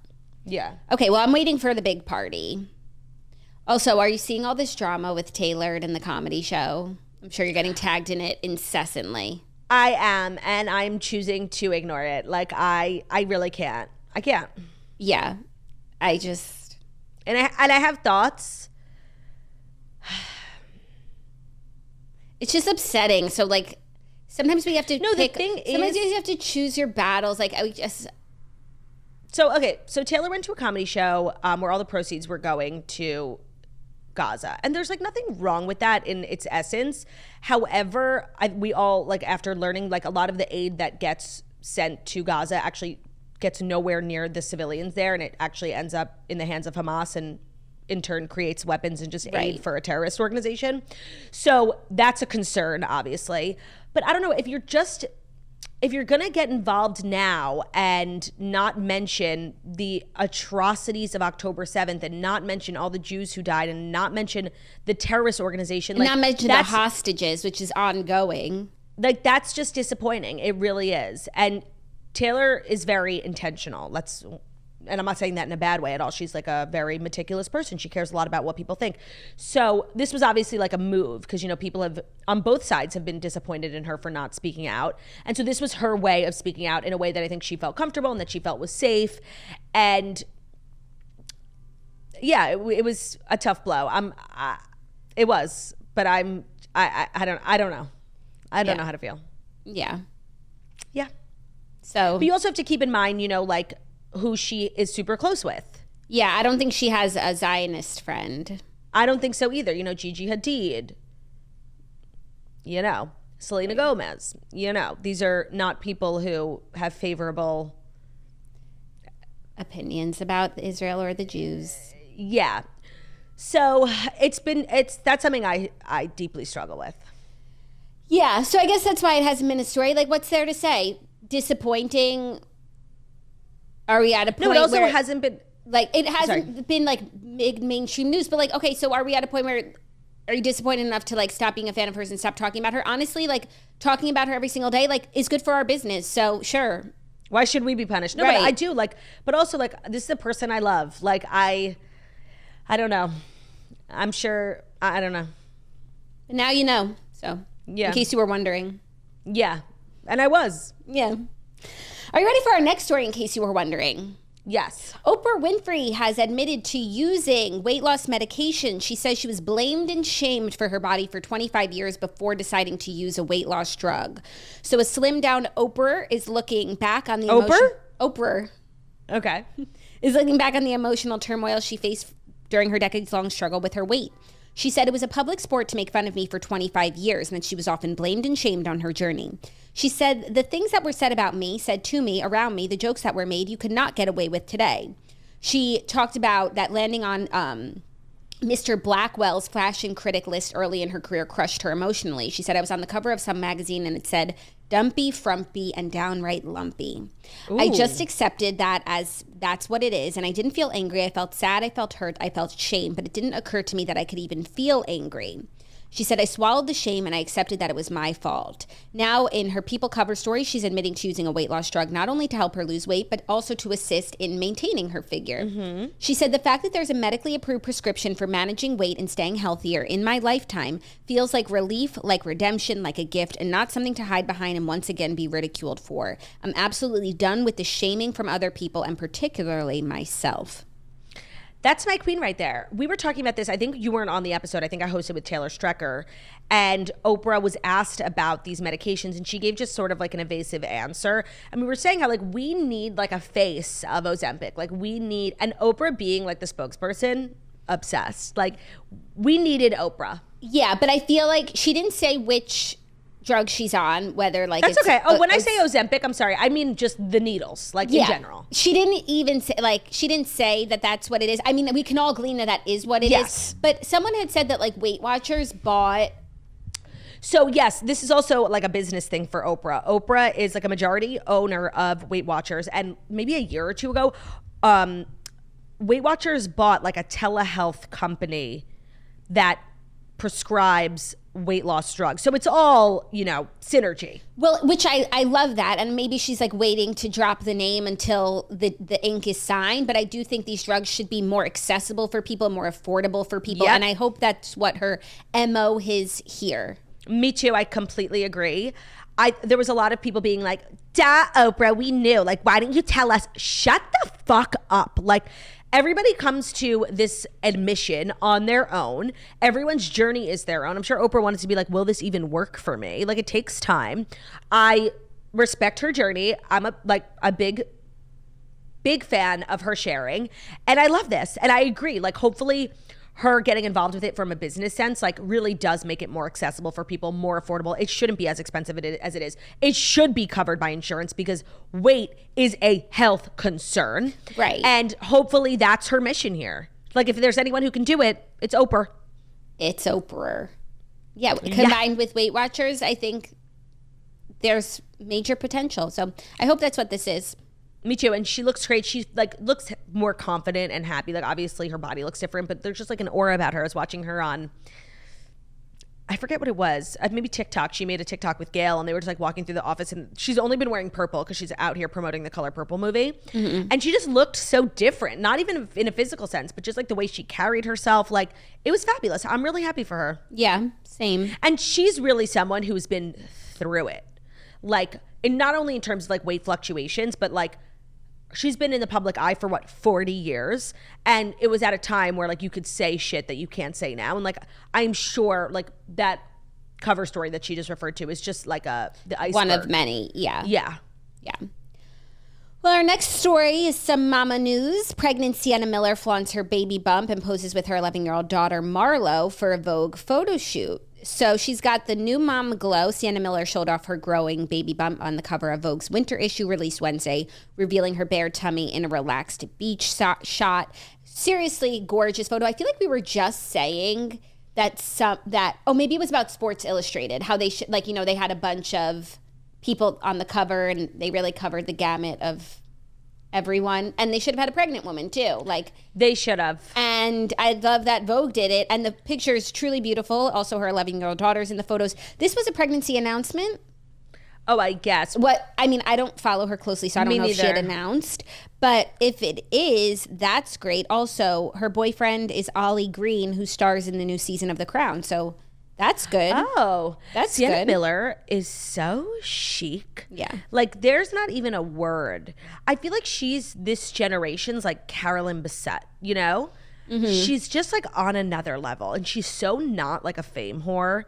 Yeah. Okay, well, I'm waiting for the big party. Also, are you seeing all this drama with Taylor and the comedy show? I'm sure you're getting tagged in it incessantly. I am, and I'm choosing to ignore it. Like, I really can't. I can't. Yeah. I just... And I have thoughts. It's just upsetting. So, like, sometimes we have to No, pick... the thing sometimes is... you have to choose your battles. Like, I just... So Taylor went to a comedy show where all the proceeds were going to Gaza. And there's like nothing wrong with that in its essence. However, we all, like, after learning, like, a lot of the aid that gets sent to Gaza actually gets nowhere near the civilians there, and it actually ends up in the hands of Hamas and in turn creates weapons and just aid for a terrorist organization. So that's a concern, obviously. But I don't know, if you're going to get involved now and not mention the atrocities of October 7th and not mention all the Jews who died and not mention the terrorist organization. Like, not mention the hostages, which is ongoing. Like, that's just disappointing. It really is. And Taylor is very intentional. And I'm not saying that in a bad way at all. She's like a very meticulous person. She cares a lot about what people think. So this was obviously like a move because, you know, people have on both sides have been disappointed in her for not speaking out. And so this was her way of speaking out in a way that I think she felt comfortable and that she felt was safe. And yeah, it was a tough blow. It was, but I don't know. I don't know how to feel. Yeah. Yeah. So. But you also have to keep in mind, you know, like, who she is super close with. Yeah, I don't think she has a Zionist friend. I don't think so either. You know, Gigi Hadid. You know, Selena Gomez. You know, these are not people who have favorable opinions about Israel or the Jews. Yeah. So that's something I deeply struggle with. Yeah, so I guess that's why it hasn't been a story. Like, what's there to say? Disappointing. Are we at a point where... No, it also where hasn't been... Like, it hasn't been, like, mainstream news. But, like, okay, so are we at a point where... Are you disappointed enough to, like, stop being a fan of hers and stop talking about her? Honestly, like, talking about her every single day, like, is good for our business. So, sure. Why should we be punished? No, right. But I do, like... But also, like, this is a person I love. Like, I don't know. I'm sure... I don't know. But now you know. So, yeah. In case you were wondering. Yeah. And I was. Yeah. Are you ready for our next story in case you were wondering? Yes. Oprah Winfrey has admitted to using weight loss medication. She says she was blamed and shamed for her body for 25 years before deciding to use a weight loss drug. So a slimmed down Oprah is looking back on the Oprah. Okay. Is looking back on the emotional turmoil she faced during her decades-long struggle with her weight. She said it was a public sport to make fun of me for 25 years and that she was often blamed and shamed on her journey. She said, the things that were said about me, said to me, around me, the jokes that were made, you could not get away with today. She talked about that landing on Mr. Blackwell's fashion critic list early in her career crushed her emotionally. She said, I was on the cover of some magazine and it said, dumpy, frumpy, and downright lumpy. Ooh. I just accepted that as that's what it is. And I didn't feel angry. I felt sad. I felt hurt. I felt shame. But it didn't occur to me that I could even feel angry. She said, I swallowed the shame and I accepted that it was my fault. Now, in her People cover story, she's admitting to using a weight loss drug, not only to help her lose weight, but also to assist in maintaining her figure. Mm-hmm. She said, the fact that there's a medically approved prescription for managing weight and staying healthier in my lifetime feels like relief, like redemption, like a gift, and not something to hide behind and once again be ridiculed for. I'm absolutely done with the shaming from other people and particularly myself. That's my queen right there. We were talking about this. I think you weren't on the episode. I think I hosted with Taylor Strecker. And Oprah was asked about these medications, and she gave just sort of like an evasive answer. And we were saying how like we need like a face of Ozempic. Like we need, and Oprah being like the spokesperson, obsessed. Like we needed Oprah. Yeah, but I feel like she didn't say which drug she's on, whether like that's okay. Oh, when I say Ozempic, I'm sorry. I mean just the needles, like in general. She didn't even say she didn't say that that's what it is. I mean, we can all glean that is what it is. But someone had said that like Weight Watchers bought. So yes, this is also like a business thing for Oprah. Oprah is like a majority owner of Weight Watchers, and maybe a year or two ago, Weight Watchers bought like a telehealth company that prescribes weight loss drugs. So it's all, synergy. Well, which I love that. And maybe she's like waiting to drop the name until the ink is signed. But I do think these drugs should be more accessible for people, more affordable for people. Yep. And I hope that's what her MO is here. Me too. I completely agree. There was a lot of people being like, duh, Oprah, we knew. Like, why didn't you tell us? Shut the fuck up. Like, everybody comes to this admission on their own. Everyone's journey is their own. I'm sure Oprah wanted to be like, will this even work for me? Like, it takes time. I respect her journey. I'm a big fan of her sharing. And I love this. And I agree. Like, hopefully her getting involved with it from a business sense, like really does make it more accessible for people, more affordable. It shouldn't be as expensive as it is. It should be covered by insurance because weight is a health concern. Right. And hopefully that's her mission here. Like if there's anyone who can do it, it's Oprah. It's Oprah. Yeah. Combined with Weight Watchers, I think there's major potential. So I hope that's what this is. Me too. And she looks great. She like looks more confident and happy. Like obviously her body looks different, but there's just like an aura about her. I was watching her on, I forget what it was. Maybe TikTok. She made a TikTok with Gail and they were just like walking through the office and she's only been wearing purple because she's out here promoting the Color Purple movie. Mm-hmm. And she just looked so different, not even in a physical sense, but just like the way she carried herself. Like it was fabulous. I'm really happy for her. Yeah, same. And she's really someone who's been through it. Like, and not only in terms of like weight fluctuations, but like she's been in the public eye for 40 years. And it was at a time where like you could say shit that you can't say now. And like, I'm sure like that cover story that she just referred to is just like the iceberg. One of many. Yeah. Yeah. Yeah. Well, our next story is some mama news. Pregnant Sienna Miller flaunts her baby bump and poses with her 11-year-old daughter Marlowe for a Vogue photo shoot. So she's got the new mom glow. Sienna Miller showed off her growing baby bump on the cover of Vogue's winter issue released Wednesday, revealing her bare tummy in a relaxed beach shot. Seriously gorgeous photo. I feel like we were just saying that maybe it was about Sports Illustrated, how they they had a bunch of people on the cover and they really covered the gamut of everyone, and they should have had a pregnant woman too. Like they should have. And I love that Vogue did it, and the picture is truly beautiful. Also, her 11-year-old daughter's in the photos. This was a pregnancy announcement. Oh, I guess. I don't follow her closely, so I don't know if she had announced. But if it is, that's great. Also, her boyfriend is Ollie Green, who stars in the new season of The Crown. So that's good. Oh, that's Sienna good. Miller is so chic. Yeah. Like there's not even a word. I feel like she's this generation's like Carolyn Bessette, you know? Mm-hmm. She's just like on another level and she's so not like a fame whore.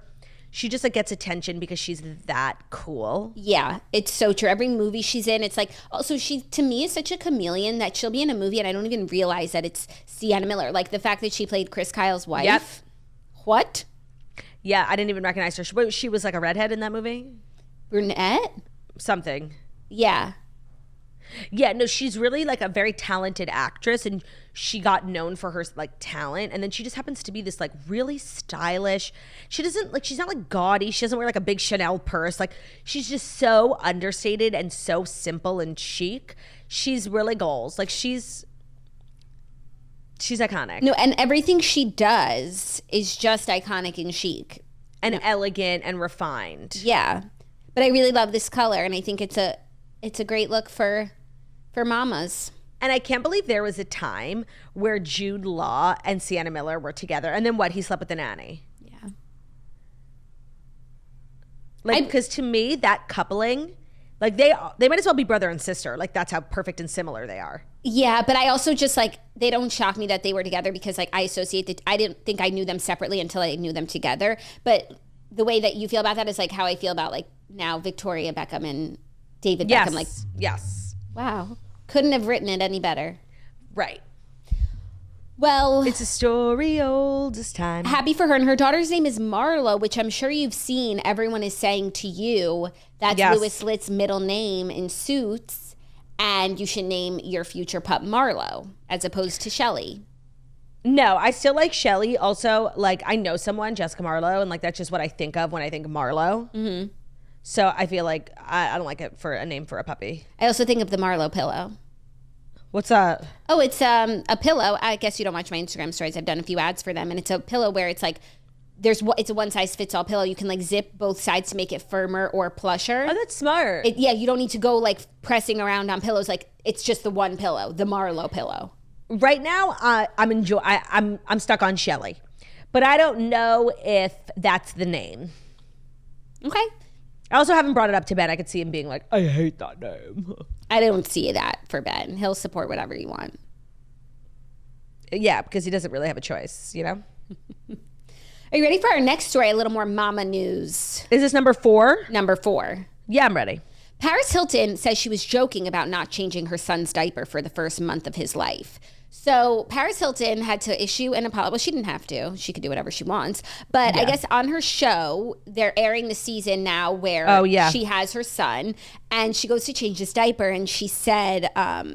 She just like gets attention because she's that cool. Yeah, it's so true. Every movie she's in, it's like, also she, to me, is such a chameleon that she'll be in a movie and I don't even realize that it's Sienna Miller. Like the fact that she played Chris Kyle's wife. Yep. What? Yeah, I didn't even recognize her. She was like a redhead in that movie? Brunette? Something. Yeah. Yeah, no, she's really like a very talented actress and she got known for her like talent and then she just happens to be this like really stylish. She's not like gaudy. She doesn't wear like a big Chanel purse. Like she's just so understated and so simple and chic. She's really goals. Like she's iconic. No, and everything she does is just iconic and chic. And elegant and refined. Yeah. But I really love this color and I think it's a great look for mamas. And I can't believe there was a time where Jude Law and Sienna Miller were together. And then he slept with the nanny. Yeah. Like, because to me, that coupling, Like they might as well be brother and sister. Like that's how perfect and similar they are. Yeah, but I also just like, they don't shock me that they were together because like I didn't think I knew them separately until I knew them together. But the way that you feel about that is like how I feel about like now Victoria Beckham and David Beckham. Like, yes. Wow. Couldn't have written it any better. Right. Well, it's a story old as time. Happy for her. And her daughter's name is Marlowe, which I'm sure you've seen. Everyone is saying to you, that's Louis Litt's middle name in Suits, and you should name your future pup Marlowe as opposed to Shelley. No, I still like Shelley. Also, like, I know someone, Jessica Marlowe, and like that's just what I think of when I think of Marlowe. Mm-hmm. So I feel like I don't like it for a name for a puppy. I also think of the Marlowe pillow. What's that? Oh, it's a pillow. I guess you don't watch my Instagram stories. I've done a few ads for them, and it's a pillow where it's like it's a one size fits all pillow. You can like zip both sides to make it firmer or plusher. Oh, that's smart. You don't need to go like pressing around on pillows. Like it's just the one pillow, the Marlowe pillow. Right now, I'm stuck on Shelley, but I don't know if that's the name. Okay. I also haven't brought it up to Ben. I could see him being like, I hate that name. I don't see that for Ben. He'll support whatever you want. Yeah, because he doesn't really have a choice, you know? Are you ready for our next story? A little more mama news. Is this number 4? Number 4. Yeah, I'm ready. Paris Hilton says she was joking about not changing her son's diaper for the first month of his life. So Paris Hilton had to issue an apology. Well, she didn't have to. She could do whatever she wants. But I guess on her show, they're airing the season now where she has her son and she goes to change his diaper. And she said,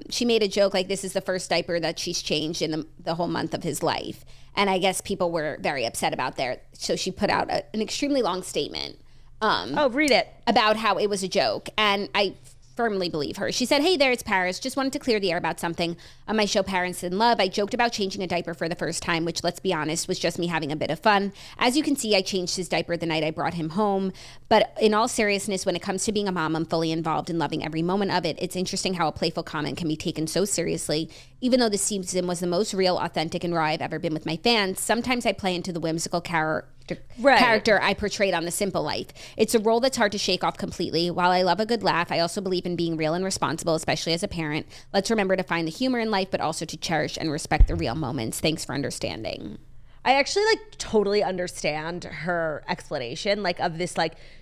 she made a joke like this is the first diaper that she's changed in the whole month of his life. And I guess people were very upset about that. So she put out an extremely long statement. Read it. About how it was a joke. And I firmly believe her. She said, "Hey there, it's Paris. Just wanted to clear the air about something. On my show, Parents in Love, I joked about changing a diaper for the first time, which, let's be honest, was just me having a bit of fun. As you can see, I changed his diaper the night I brought him home. But in all seriousness, when it comes to being a mom, I'm fully involved in loving every moment of it. It's interesting how a playful comment can be taken so seriously. Even though this season was the most real, authentic, and raw I've ever been with my fans, sometimes I play into the whimsical character I portrayed on The Simple Life. It's a role that's hard to shake off completely. While I love a good laugh, I also believe in being real and responsible, especially as a parent. Let's remember to find the humor in life, but also to cherish and respect the real moments. Thanks for understanding." I actually totally understand her explanation of this,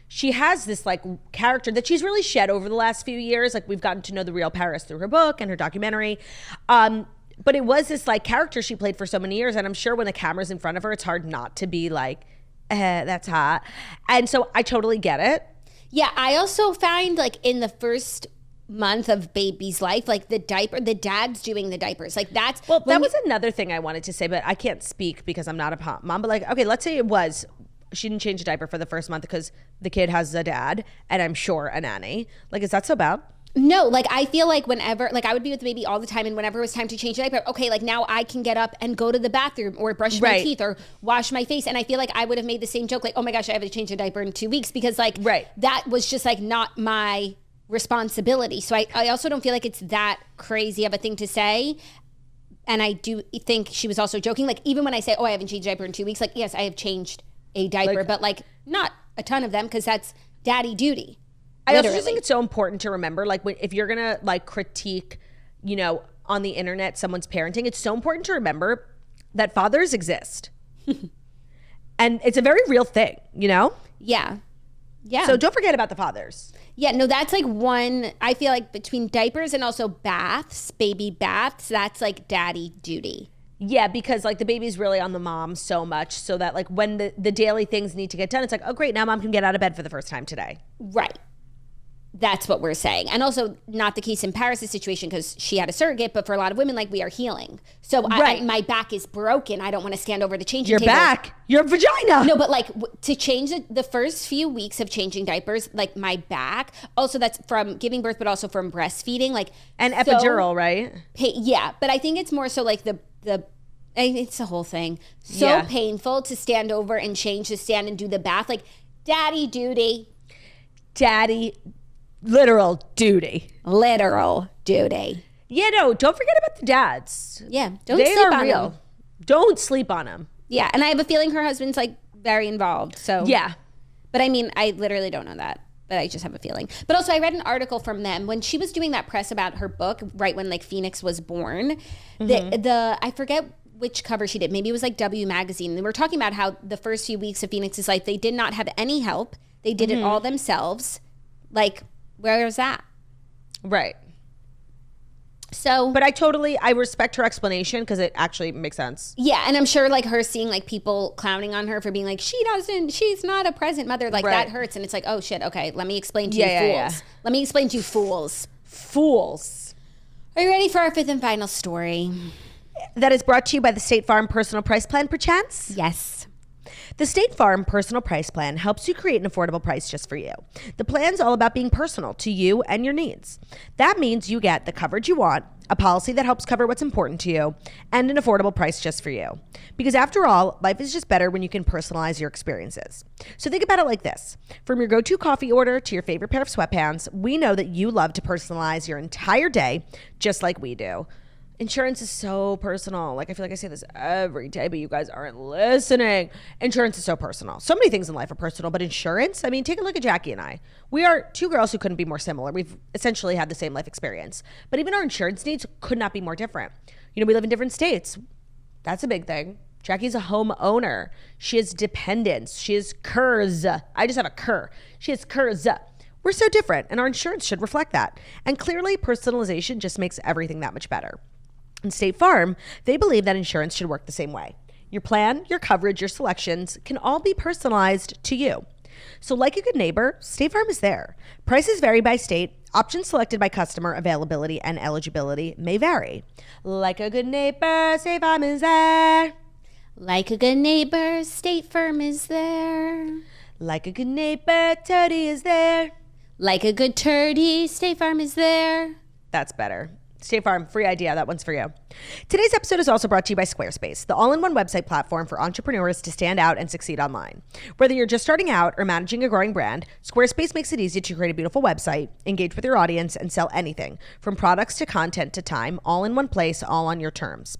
she has this character that she's really shed over the last few years. We've gotten to know the real Paris through her book and her documentary. But it was this character she played for so many years. And I'm sure when the camera's in front of her, it's hard not to be that's hot. And so I totally get it. Yeah, I also find in the first month of baby's life, the dad's doing the diapers. That was another thing I wanted to say, but I can't speak because I'm not a mom. But okay, let's say she didn't change a diaper for the first month because the kid has a dad and I'm sure a nanny. Is that so bad? No, I feel whenever, I would be with the baby all the time, and whenever it was time to change the diaper, okay, now I can get up and go to the bathroom or brush my teeth or wash my face. And I feel like I would have made the same joke, oh my gosh, I have to change a diaper in 2 weeks because that was just not my responsibility. So I also don't feel like it's that crazy of a thing to say. And I do think she was also joking. Even when I say, I haven't changed a diaper in 2 weeks, yes, I have changed a diaper, but not a ton of them because that's daddy duty. I also just think it's so important to remember, if you're going to critique, on the internet, someone's parenting, it's so important to remember that fathers exist. And it's a very real thing, Yeah. Yeah. So don't forget about the fathers. Yeah, no, that's one, I feel between diapers and also baths, baby baths, that's daddy duty. Yeah, because the baby's really on the mom so much so that when the daily things need to get done, it's oh great, now mom can get out of bed for the first time today. Right. That's what we're saying. And also not the case in Paris' situation because she had a surrogate, but for a lot of women, we are healing. So my back is broken. I don't want to stand over the changing table. Your back, your vagina. No, but to change the first few weeks of changing diapers, my back, also that's from giving birth, but also from breastfeeding. And epidural, right? Yeah, but I think it's more so it's the whole thing. So painful to stand over and change, to stand and do the bath. Daddy duty. Daddy literal duty. Literal duty. Yeah, no, don't forget about the dads. Yeah, they sleep on real. Them. Don't sleep on them. Yeah, and I have a feeling her husband's very involved. So yeah, but I mean, I literally don't know that. but I just have a feeling. But also, I read an article from them when she was doing that press about her book, right when like Phoenix was born. The I forget which cover she did. Maybe it was like W Magazine. They were talking about how the first few weeks of Phoenix's life, they did not have any help. They did it all themselves. Like, where is that? Right. So, but I respect her explanation because it actually makes sense. Yeah, and I'm sure like her seeing like people clowning on her for being like, she's not a present mother, like that hurts. And it's like, oh shit, okay, let me explain to you fools. Yeah. Let me explain to you fools. Fools. Are you ready for our fifth and final story? That is brought to you by the State Farm Personal Price Plan, perchance? Yes. The State Farm Personal Price Plan helps you create an affordable price just for you. The plan's all about being personal to you and your needs. That means you get the coverage you want, a policy that helps cover what's important to you, and an affordable price just for you. Because after all, life is just better when you can personalize your experiences. So think about it like this. From your go-to coffee order to your favorite pair of sweatpants, we know that you love to personalize your entire day just like we do. Insurance is so personal. Like, I feel like I say this every day, but you guys aren't listening. Insurance is so personal. So many things in life are personal, but insurance, I mean, take a look at Jackie and I. We are two girls who couldn't be more similar. We've essentially had the same life experience, but even our insurance needs could not be more different. You know, we live in different states. That's a big thing. Jackie's a homeowner. She has dependents. She has curs. I just have a cur. She has curs. We're so different, and our insurance should reflect that. And clearly, personalization just makes everything that much better. In State Farm, they believe that insurance should work the same way. Your plan, your coverage, your selections can all be personalized to you. So like a good neighbor, State Farm is there. Prices vary by state. Options selected by customer availability and eligibility may vary. Like a good neighbor, State Farm is there. Like a good neighbor, State Farm is there. Like a good neighbor, Turdy is there. Like a good turdy, State Farm is there. That's better. State Farm, free idea. That one's for you. Today's episode is also brought to you by Squarespace, the all-in-one website platform for entrepreneurs to stand out and succeed online. Whether you're just starting out or managing a growing brand, Squarespace makes it easy to create a beautiful website, engage with your audience, and sell anything, from products to content to time, all in one place, all on your terms.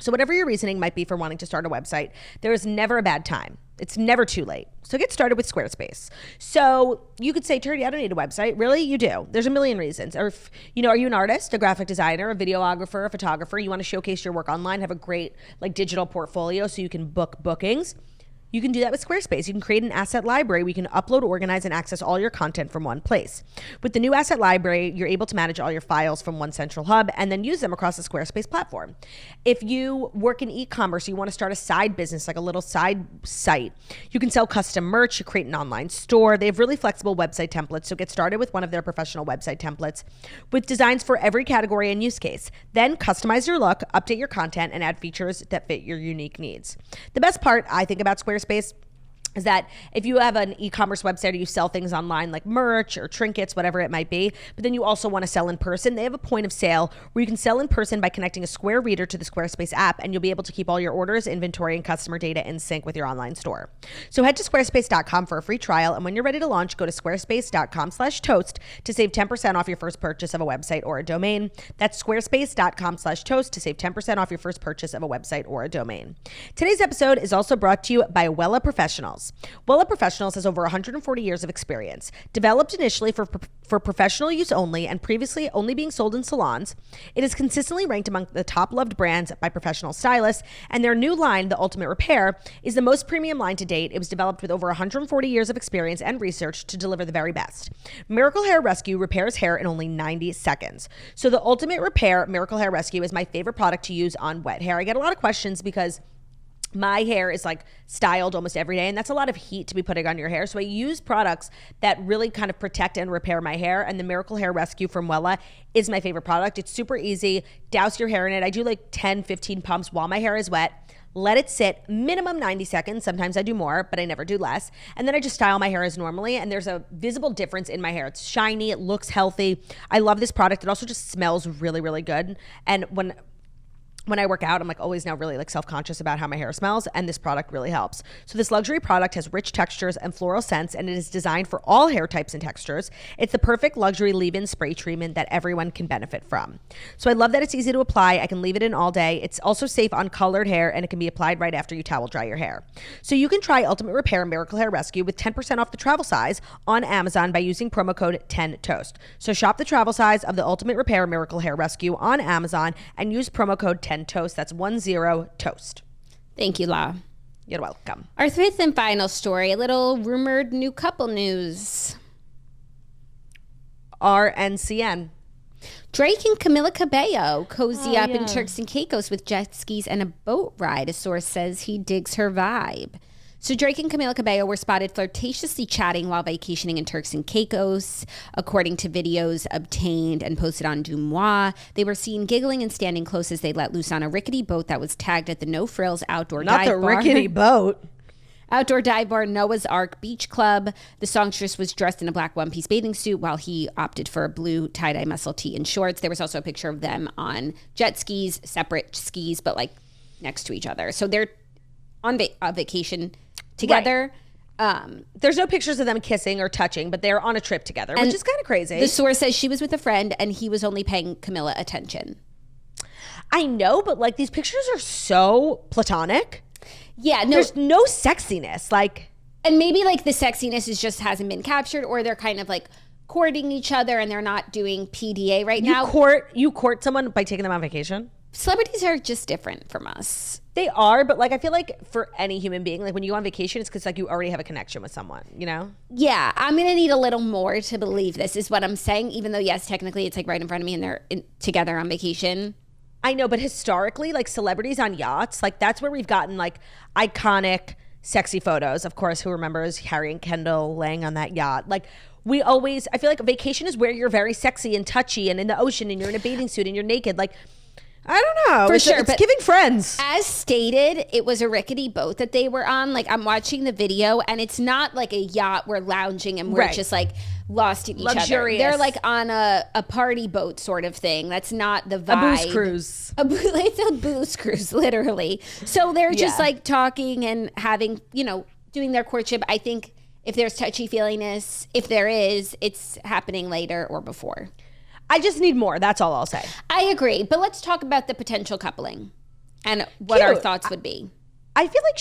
So whatever your reasoning might be for wanting to start a website, there is never a bad time. It's never too late. So get started with Squarespace. So you could say, Turdy, I don't need a website. Really? You do. There's a million reasons. Or, if, are you an artist, a graphic designer, a videographer, a photographer? You want to showcase your work online, have a great digital portfolio so you can book bookings. You can do that with Squarespace. You can create an asset library where you can upload, organize, and access all your content from one place. With the new asset library, you're able to manage all your files from one central hub and then use them across the Squarespace platform. If you work in e-commerce, you want to start a side business, like a little side site, you can sell custom merch, you create an online store. They have really flexible website templates, so get started with one of their professional website templates with designs for every category and use case. Then customize your look, update your content, and add features that fit your unique needs. The best part, I think, about Squarespace is that if you have an e-commerce website or you sell things online like merch or trinkets, whatever it might be, but then you also want to sell in person, they have a point of sale where you can sell in person by connecting a Square Reader to the Squarespace app, and you'll be able to keep all your orders, inventory, and customer data in sync with your online store. So head to squarespace.com for a free trial, and when you're ready to launch, go to squarespace.com/toast to save 10% off your first purchase of a website or a domain. That's squarespace.com/toast to save 10% off your first purchase of a website or a domain. Today's episode is also brought to you by Wella Professionals. Wella Professionals has over 140 years of experience. Developed initially for professional use only and previously only being sold in salons, it is consistently ranked among the top loved brands by professional stylists, and their new line, the Ultimate Repair, is the most premium line to date. It was developed with over 140 years of experience and research to deliver the very best. Miracle Hair Rescue repairs hair in only 90 seconds. So the Ultimate Repair Miracle Hair Rescue is my favorite product to use on wet hair. I get a lot of questions because my hair is styled almost every day, and that's a lot of heat to be putting on your hair. So I use products that really kind of protect and repair my hair, and the Miracle Hair Rescue from Wella is my favorite product. It's super easy. Douse your hair in it. I do 10, 15 pumps while my hair is wet. Let it sit minimum 90 seconds. Sometimes I do more, but I never do less. And then I just style my hair as normally, and there's a visible difference in my hair. It's shiny. It looks healthy. I love this product. It also just smells really, really good. And when when I work out, I'm like always now really like self-conscious about how my hair smells, and this product really helps. So this luxury product has rich textures and floral scents, and it is designed for all hair types and textures. It's the perfect luxury leave-in spray treatment that everyone can benefit from. So I love that it's easy to apply. I can leave it in all day. It's also safe on colored hair, and it can be applied right after you towel dry your hair. So you can try Ultimate Repair Miracle Hair Rescue with 10% off the travel size on Amazon by using promo code 10TOAST. So shop the travel size of the Ultimate Repair Miracle Hair Rescue on Amazon and use promo code 10TOAST. That's 10TOAST. Thank you, La. You're welcome. Our fifth and final story, a little rumored new couple news. RNCN. Drake and Camila Cabello cozy up in Turks and Caicos with jet skis and a boat ride. A source says he digs her vibe. So Drake and Camila Cabello were spotted flirtatiously chatting while vacationing in Turks and Caicos. According to videos obtained and posted on Dumois, they were seen giggling and standing close as they let loose on a rickety boat that was tagged at the No Frills Outdoor Dive Bar. Not the rickety boat. Outdoor Dive Bar Noah's Ark Beach Club. The songstress was dressed in a black one-piece bathing suit while he opted for a blue tie-dye muscle tee and shorts. There was also a picture of them on jet skis, separate skis, but like next to each other. So they're on vacation together. Right. There's no pictures of them kissing or touching, but they're on a trip together, which is kind of crazy. The source says she was with a friend and he was only paying Camila attention. I know, but like these pictures are so platonic. Yeah, no, there's no sexiness. Like, and maybe like the sexiness is just hasn't been captured, or they're kind of like courting each other and they're not doing PDA right now. You court someone by taking them on vacation? Celebrities are just different from us. They are, but like I feel like for any human being, like when you go on vacation, it's because like you already have a connection with someone, you know? Yeah, I'm gonna need a little more to believe this is what I'm saying, even though yes, technically it's like right in front of me and they're together on vacation. I know, but historically, like celebrities on yachts, like that's where we've gotten like iconic sexy photos. Of course, who remembers Harry and Kendall laying on that yacht? Like I feel like vacation is where you're very sexy and touchy and in the ocean and you're in a bathing suit and you're naked. Like, I don't know. It's giving Friends. As stated, it was a rickety boat that they were on. Like, I'm watching the video, and it's not like a yacht we're lounging and we're just like lost in each other. They're like on a party boat sort of thing. That's not the vibe. A booze cruise. It's a booze cruise, literally. So they're just like talking and having, doing their courtship. I think if there's touchy-feeliness, if there is, it's happening later or before. I just need more. That's all I'll say. I agree. But let's talk about the potential coupling and what our thoughts would be. I feel like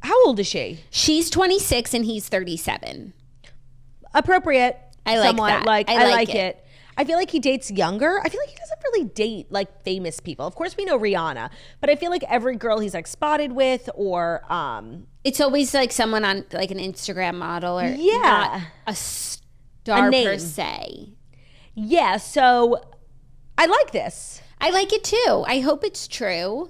how old is she? She's 26 and he's 37. Appropriate. I like that. I like it. I feel like he dates younger. I feel like he doesn't really date like famous people. Of course, we know Rihanna, but I feel like every girl he's like spotted with or it's always like someone on like an Instagram model or not a star per se. Yeah, so I like this. I like it too. I hope it's true.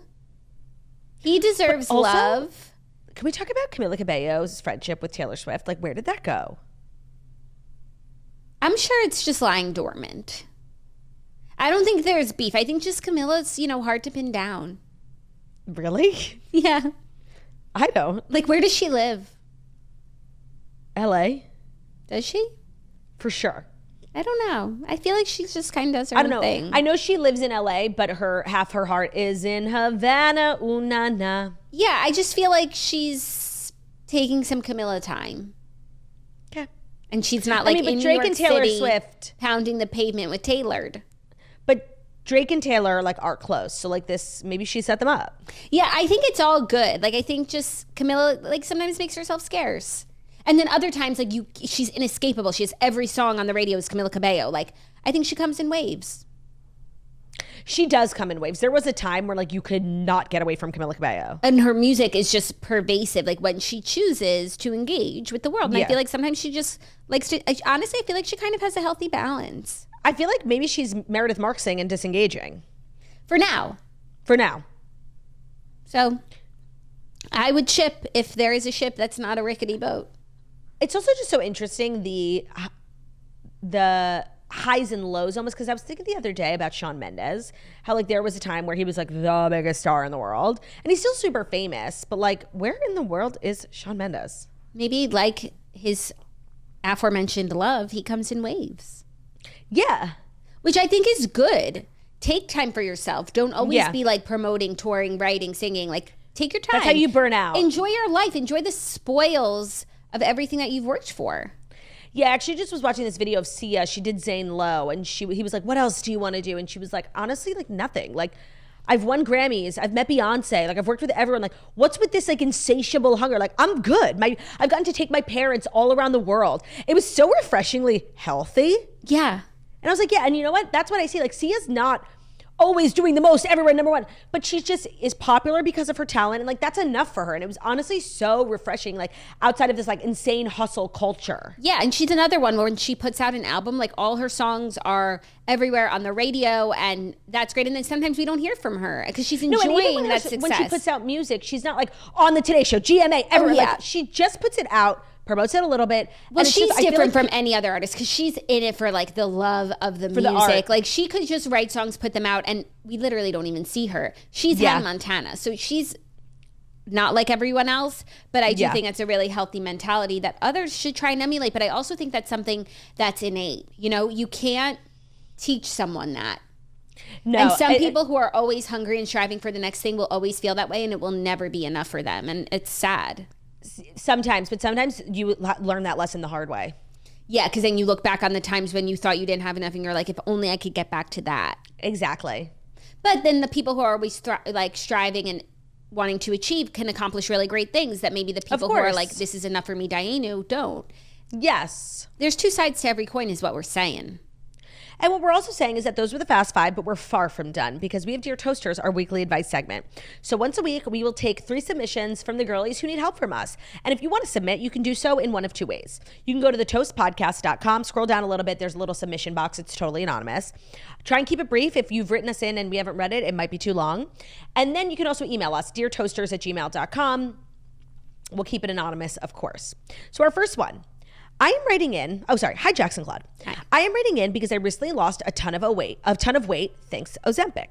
He deserves love. Can we talk about Camila Cabello's friendship with Taylor Swift? Like, where did that go? I'm sure it's just lying dormant. I don't think there's beef. I think just Camila's, hard to pin down. Really? Yeah. I don't. Like, where does she live? LA. Does she? For sure. I don't know. I feel like she just kind of does her own thing. I know she lives in LA, but half her heart is in Havana. Ooh, na, na. Yeah, I just feel like she's taking some Camila time. Okay. And she's not like in Drake New York and Taylor City Swift pounding the pavement with Taylor. But Drake and Taylor are close. So like this, maybe she set them up. Yeah, I think it's all good. Like I think just Camila like sometimes makes herself scarce. And then other times, like she's inescapable. She has every song on the radio is Camila Cabello. Like, I think she comes in waves. She does come in waves. There was a time where like you could not get away from Camila Cabello. And her music is just pervasive. Like when she chooses to engage with the world. And I feel like sometimes she just likes to, honestly, I feel like she kind of has a healthy balance. I feel like maybe she's Meredith Marksing and disengaging. For now. So I would ship if there is a ship that's not a rickety boat. It's also just so interesting the highs and lows almost, because I was thinking the other day about Shawn Mendes, how like there was a time where he was like the biggest star in the world and he's still super famous, but like where in the world is Shawn Mendes? Maybe like his aforementioned love, he comes in waves. Yeah. Which I think is good take time for yourself. Don't always be like promoting, touring, writing, singing. Like, take your time. That's how you burn out. Enjoy your life. Enjoy the spoils of everything that you've worked for. Yeah, actually just was watching this video of Sia. She did Zane Lowe, and he was like, what else do you want to do? And she was like, honestly, like nothing. Like, I've won Grammys. I've met Beyonce. Like, I've worked with everyone. Like, what's with this like insatiable hunger? Like, I'm good. I've gotten to take my parents all around the world. It was so refreshingly healthy. Yeah. And I was like, yeah. And you know what? That's what I see. Like, Sia's not always doing the most, everywhere, number one, but she just is popular because of her talent, and like that's enough for her. And it was honestly so refreshing, like outside of this like insane hustle culture. Yeah, and she's another one where when she puts out an album, like all her songs are everywhere on the radio, and that's great. And then sometimes we don't hear from her because she's enjoying that success. When she puts out music, she's not like on the Today Show, GMA, everywhere. Like, she just puts it out, promotes it a little bit. Well, she's different from any other artist because she's in it for like the love of the music. Like, she could just write songs, put them out, and we literally don't even see her. She's Hannah Montana, so she's not like everyone else, but I do think it's a really healthy mentality that others should try and emulate. But I also think that's something that's innate. You know, you can't teach someone that. No, and some people who are always hungry and striving for the next thing will always feel that way, and it will never be enough for them, and it's sad. Sometimes, but sometimes you learn that lesson the hard way. Yeah, because then you look back on the times when you thought you didn't have enough, and you're like, if only I could get back to that. Exactly. But then the people who are always like striving and wanting to achieve can accomplish really great things that maybe the people who are like, this is enough for me, Dianu, don't. Yes. There's two sides to every coin is what we're saying. And what we're also saying is that those were the fast five, but we're far from done because we have Dear Toasters, our weekly advice segment. So once a week, we will take 3 submissions from the girlies who need help from us. And if you want to submit, you can do so in one of 2 ways. You can go to thetoastpodcast.com, scroll down a little bit. There's a little submission box. It's totally anonymous. Try and keep it brief. If you've written us in and we haven't read it, it might be too long. And then you can also email us, deartoasters@gmail.com. We'll keep it anonymous, of course. So our first one. I am writing in. Oh, sorry. Hi, Jackson Claude. Hi. I am writing in because I recently lost a ton of weight, thanks Ozempic.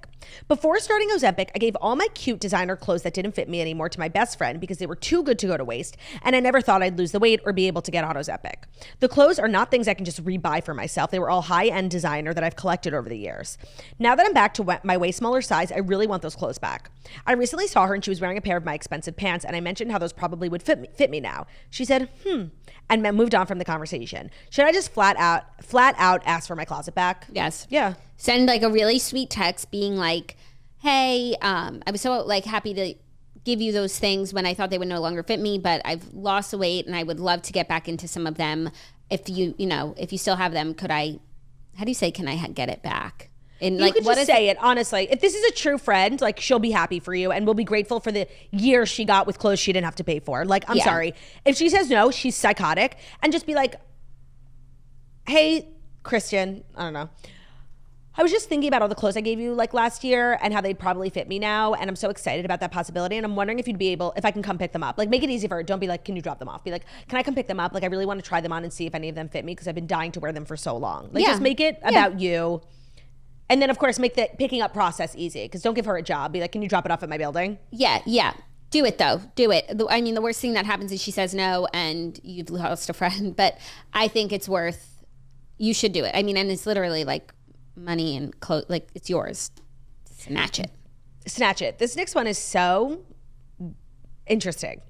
Before starting Ozempic, I gave all my cute designer clothes that didn't fit me anymore to my best friend because they were too good to go to waste, and I never thought I'd lose the weight or be able to get on Ozempic. The clothes are not things I can just rebuy for myself. They were all high-end designer that I've collected over the years. Now that I'm back to my way smaller size, I really want those clothes back. I recently saw her and she was wearing a pair of my expensive pants, and I mentioned how those probably would fit me now. She said, and moved on from the conversation. Should I just flat out ask for my closet back? Yes. Yeah. Send like a really sweet text being like, hey, I was so like happy to give you those things when I thought they would no longer fit me, but I've lost the weight and I would love to get back into some of them. If you still have them, can I get it back? And you could just say it, honestly. If this is a true friend, like, she'll be happy for you and will be grateful for the year she got with clothes she didn't have to pay for. Like, I'm sorry. If she says no, she's psychotic. And just be like, hey, Christian, I don't know. I was just thinking about all the clothes I gave you like last year and how they'd probably fit me now. And I'm so excited about that possibility. And I'm wondering if I can come pick them up. Like, make it easy for her. Don't be like, can you drop them off? Be like, can I come pick them up? Like, I really want to try them on and see if any of them fit me because I've been dying to wear them for so long. Like, just make it about you. And then, of course, make the picking up process easy because don't give her a job. Be like, can you drop it off at my building? Yeah. Do it, though. Do it. I mean, the worst thing that happens is she says no and you've lost a friend. But I think it's you should do it. I mean, and it's literally like money and clothes. Like, it's yours. Snatch it. This next one is so interesting.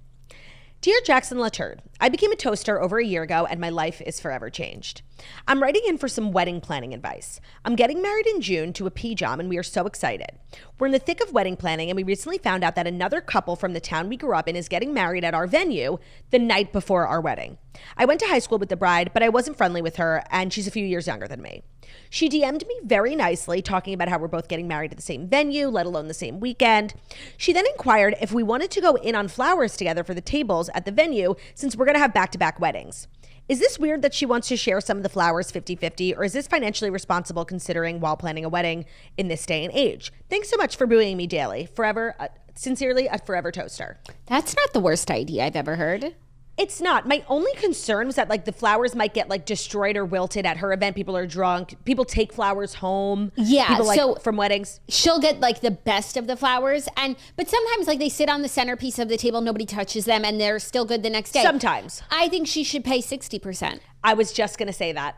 Dear Jackson Latured, I became a toaster over a year ago and my life is forever changed. I'm writing in for some wedding planning advice. I'm getting married in June to a P-Jom and we are so excited. We're in the thick of wedding planning and we recently found out that another couple from the town we grew up in is getting married at our venue the night before our wedding. I went to high school with the bride, but I wasn't friendly with her and she's a few years younger than me. She DM'd me very nicely, talking about how we're both getting married at the same venue, let alone the same weekend. She then inquired if we wanted to go in on flowers together for the tables at the venue since we're going to have back-to-back weddings. Is this weird that she wants to share some of the flowers 50-50, or is this financially responsible considering while planning a wedding in this day and age? Thanks so much for buoying me daily. Forever, sincerely, a forever toaster. That's not the worst idea I've ever heard. It's not. My only concern was that like the flowers might get like destroyed or wilted at her event. People are drunk. People take flowers home. Yeah. People, like, from weddings. She'll get like the best of the flowers. But sometimes like they sit on the centerpiece of the table. Nobody touches them and they're still good the next day. Sometimes. I think she should pay 60%. I was just going to say that.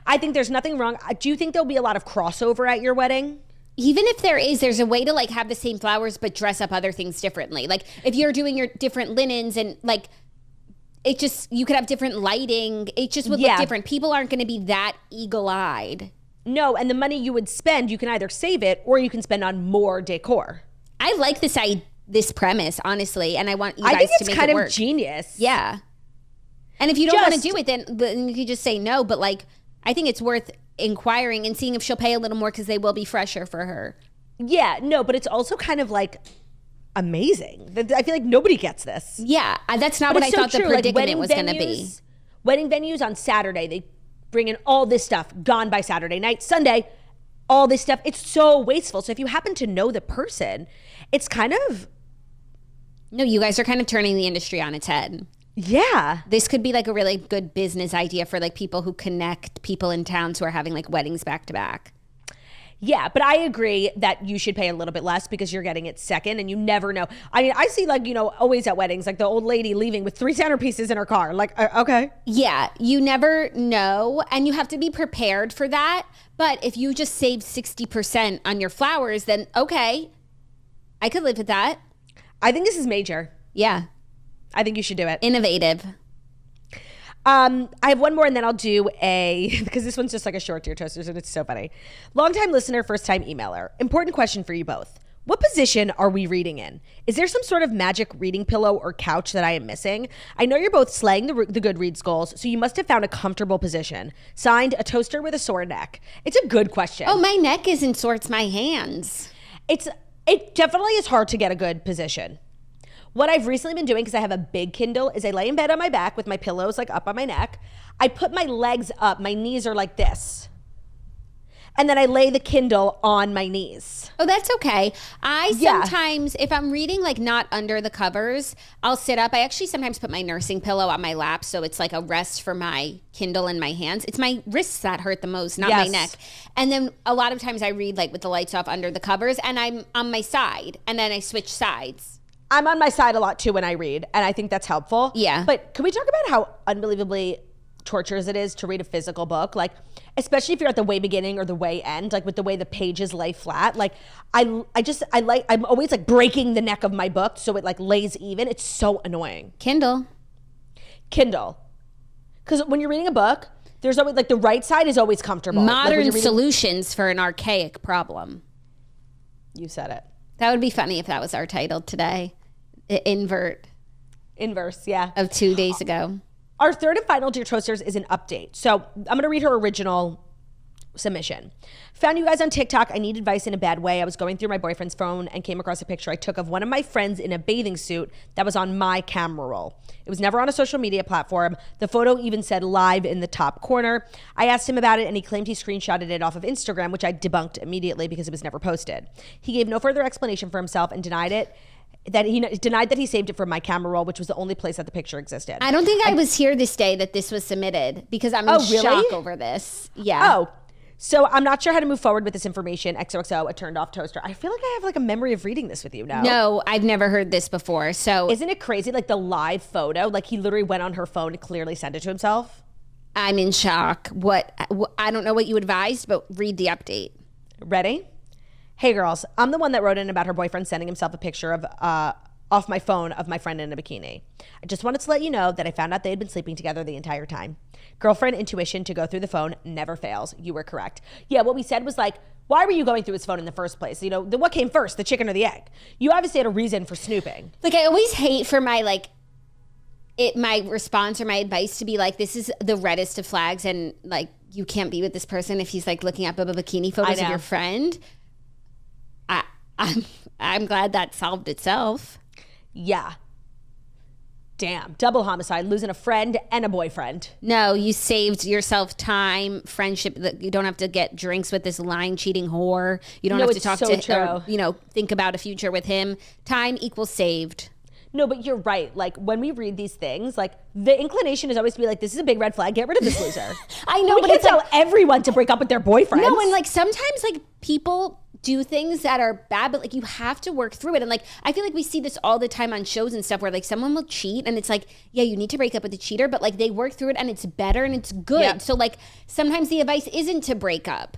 I think there's nothing wrong. Do you think there'll be a lot of crossover at your wedding? even if there's a way to like have the same flowers but dress up other things differently. Like if you're doing your different linens and like it just, you could have different lighting. It just would look different. People aren't going to be that eagle-eyed. No, and the money you would spend, you can either save it or you can spend on more decor. I like this premise, honestly, and I want you guys to make it work. I think it's kind of genius. Yeah. And if you don't want to do it, then you can just say no. But like, I think it's worth inquiring and seeing if she'll pay a little more because they will be fresher for her. Yeah, no, but it's also kind of like amazing. I feel like nobody gets this. Yeah, that's not what I thought the predicament was going to be. Wedding venues on Saturday, they bring in all this stuff, gone by Saturday night. Sunday, all this stuff. It's so wasteful. So if you happen to know the person, it's kind of... No, you guys are kind of turning the industry on its head. Yeah. This could be like a really good business idea for like people who connect people in towns who are having like weddings back to back. Yeah, but I agree that you should pay a little bit less because you're getting it second and you never know. I mean, I see like, always at weddings, like the old lady leaving with 3 centerpieces in her car. Like, okay. Yeah, you never know. And you have to be prepared for that. But if you just save 60% on your flowers, then okay, I could live with that. I think this is major. Yeah. I think you should do it. Innovative. I have one more and then I'll do because this one's just like a short Dear Toasters and it's so funny. Longtime listener, first time emailer. Important question for you both. What position are we reading in? Is there some sort of magic reading pillow or couch that I am missing? I know you're both slaying the Goodreads goals, so you must have found a comfortable position. Signed, a toaster with a sore neck. It's a good question. Oh, my neck isn't sore, it's my hands. It definitely is hard to get a good position. What I've recently been doing, because I have a big Kindle, is I lay in bed on my back with my pillows like up on my neck. I put my legs up. My knees are like this. And then I lay the Kindle on my knees. Oh, that's okay. Sometimes, if I'm reading like not under the covers, I'll sit up. I actually sometimes put my nursing pillow on my lap, so it's like a rest for my Kindle and my hands. It's my wrists that hurt the most, not my neck. And then a lot of times I read like with the lights off under the covers, and I'm on my side, and then I switch sides. I'm on my side a lot too when I read, and I think that's helpful. Yeah. But can we talk about how unbelievably torturous it is to read a physical book? Like, especially if you're at the way beginning or the way end, like with the way the pages lay flat. Like, I'm always like breaking the neck of my book so it like lays even. It's so annoying. Kindle. Because when you're reading a book, there's always like the right side is always comfortable. Modern solutions for an archaic problem. You said it. That would be funny if that was our title today. Inverse, yeah. Of 2 days ago. Our third and final Dear Toasters is an update. So I'm going to read her original submission. Found you guys on TikTok. I need advice in a bad way. I was going through my boyfriend's phone and came across a picture I took of one of my friends in a bathing suit that was on my camera roll. It was never on a social media platform. The photo even said live in the top corner. I asked him about it and he claimed he screenshotted it off of Instagram, which I debunked immediately because it was never posted. He gave no further explanation for himself and denied that he saved it from my camera roll, which was the only place that the picture existed. I don't think I was here this day that this was submitted because I'm in shock over this. Yeah. Oh, so I'm not sure how to move forward with this information. XOXO, a turned off toaster. I feel like I have like a memory of reading this with you now. No, I've never heard this before. So isn't it crazy? Like the live photo, like he literally went on her phone and clearly sent it to himself. I'm in shock. I don't know what you advised, but read the update. Ready? Hey girls, I'm the one that wrote in about her boyfriend sending himself a picture of off my phone of my friend in a bikini. I just wanted to let you know that I found out they had been sleeping together the entire time. Girlfriend intuition to go through the phone never fails. You were correct. Yeah, what we said was like, why were you going through his phone in the first place? What came first, the chicken or the egg? You obviously had a reason for snooping. Like I always hate for my my response or my advice to be like, this is the reddest of flags and like you can't be with this person if he's like looking up bikini photos of your friend. I'm glad that solved itself. Yeah. Damn. Double homicide, losing a friend and a boyfriend. No, you saved yourself time, friendship. You don't have to get drinks with this lying, cheating whore. You don't have to talk to or, think about a future with him. Time equals saved. No, but you're right. Like when we read these things, like the inclination is always to be like, this is a big red flag. Get rid of this loser. I know, but we can't tell everyone to break up with their boyfriends. No, and like sometimes like people do things that are bad, but like you have to work through it. And like I feel like we see this all the time on shows and stuff where like someone will cheat and it's like, yeah, you need to break up with the cheater, but like they work through it and it's better and it's good. Yeah. So like sometimes the advice isn't to break up.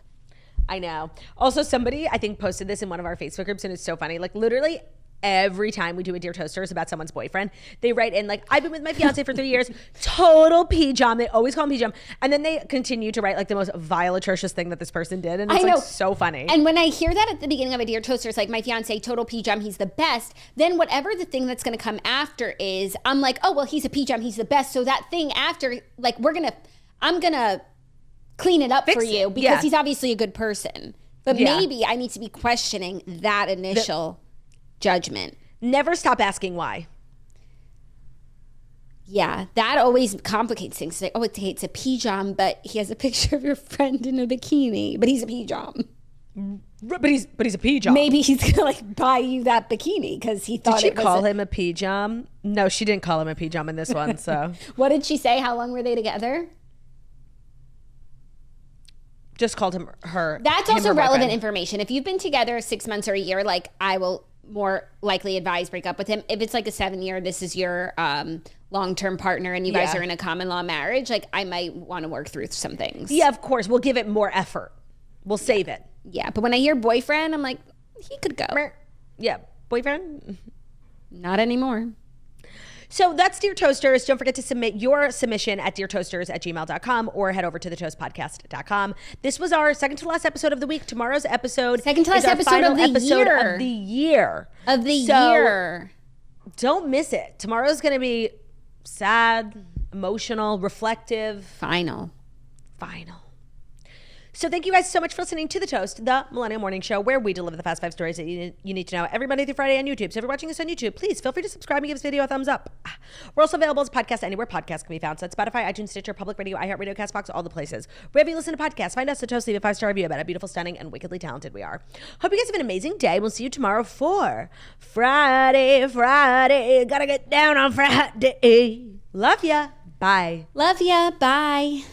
I know. Also, somebody, I think, posted this in one of our Facebook groups, and it's so funny. Like, literally every time we do a Dear Toasters about someone's boyfriend, they write in, like, I've been with my fiance for 3 years, total P-jam. They always call him P-jam. And then they continue to write, like, the most vile, atrocious thing that this person did. And it's, like, so funny. And when I hear that at the beginning of a Dear Toasters, like, my fiance, total P-jam, he's the best, then whatever the thing that's going to come after is, I'm like, oh, well, he's a P-jam, he's the best. So that thing after, like, I'm going to clean it up for you because he's obviously a good person. But maybe I need to be questioning that initial judgment. Never stop asking why. Yeah, that always complicates things. Like, oh, it's a P-jam, but he has a picture of your friend in a bikini, but he's a P-jam. But he's a P-jam. Maybe he's gonna like buy you that bikini because he thought. Did she call him a P-jam? No, she didn't call him a P-jam in this one. So what did she say? How long were they together? Just called him her. That's also relevant information. If you've been together 6 months or a year, like I will more likely advise break up with him. If it's like a 7-year, this is your long-term partner and you guys are in a common law marriage, like I might want to work through some things. Yeah, of course. We'll give it more effort. We'll save it. Yeah, but when I hear boyfriend, I'm like, he could go. Yeah, boyfriend? Not anymore. So that's Dear Toasters. Don't forget to submit your submission at deartoasters@gmail.com or head over to thetoastpodcast.com. This was our second to last episode of the week. Tomorrow's episode second to last episode of the year. Of the year. Don't miss it. Tomorrow's going to be sad, emotional, reflective. Final. So thank you guys so much for listening to The Toast, the Millennial Morning Show, where we deliver the fast 5 stories that you need to know every Monday through Friday on YouTube. So if you're watching this on YouTube, please feel free to subscribe and give this video a thumbs up. We're also available as a podcast anywhere podcasts can be found. So at Spotify, iTunes, Stitcher, Public Radio, iHeartRadio, CastBox, all the places. Wherever you listen to podcasts, find us at Toast, leave a 5-star review about how beautiful, stunning, and wickedly talented we are. Hope you guys have an amazing day. We'll see you tomorrow for Friday. Gotta get down on Friday. Love ya. Bye. Love ya. Bye.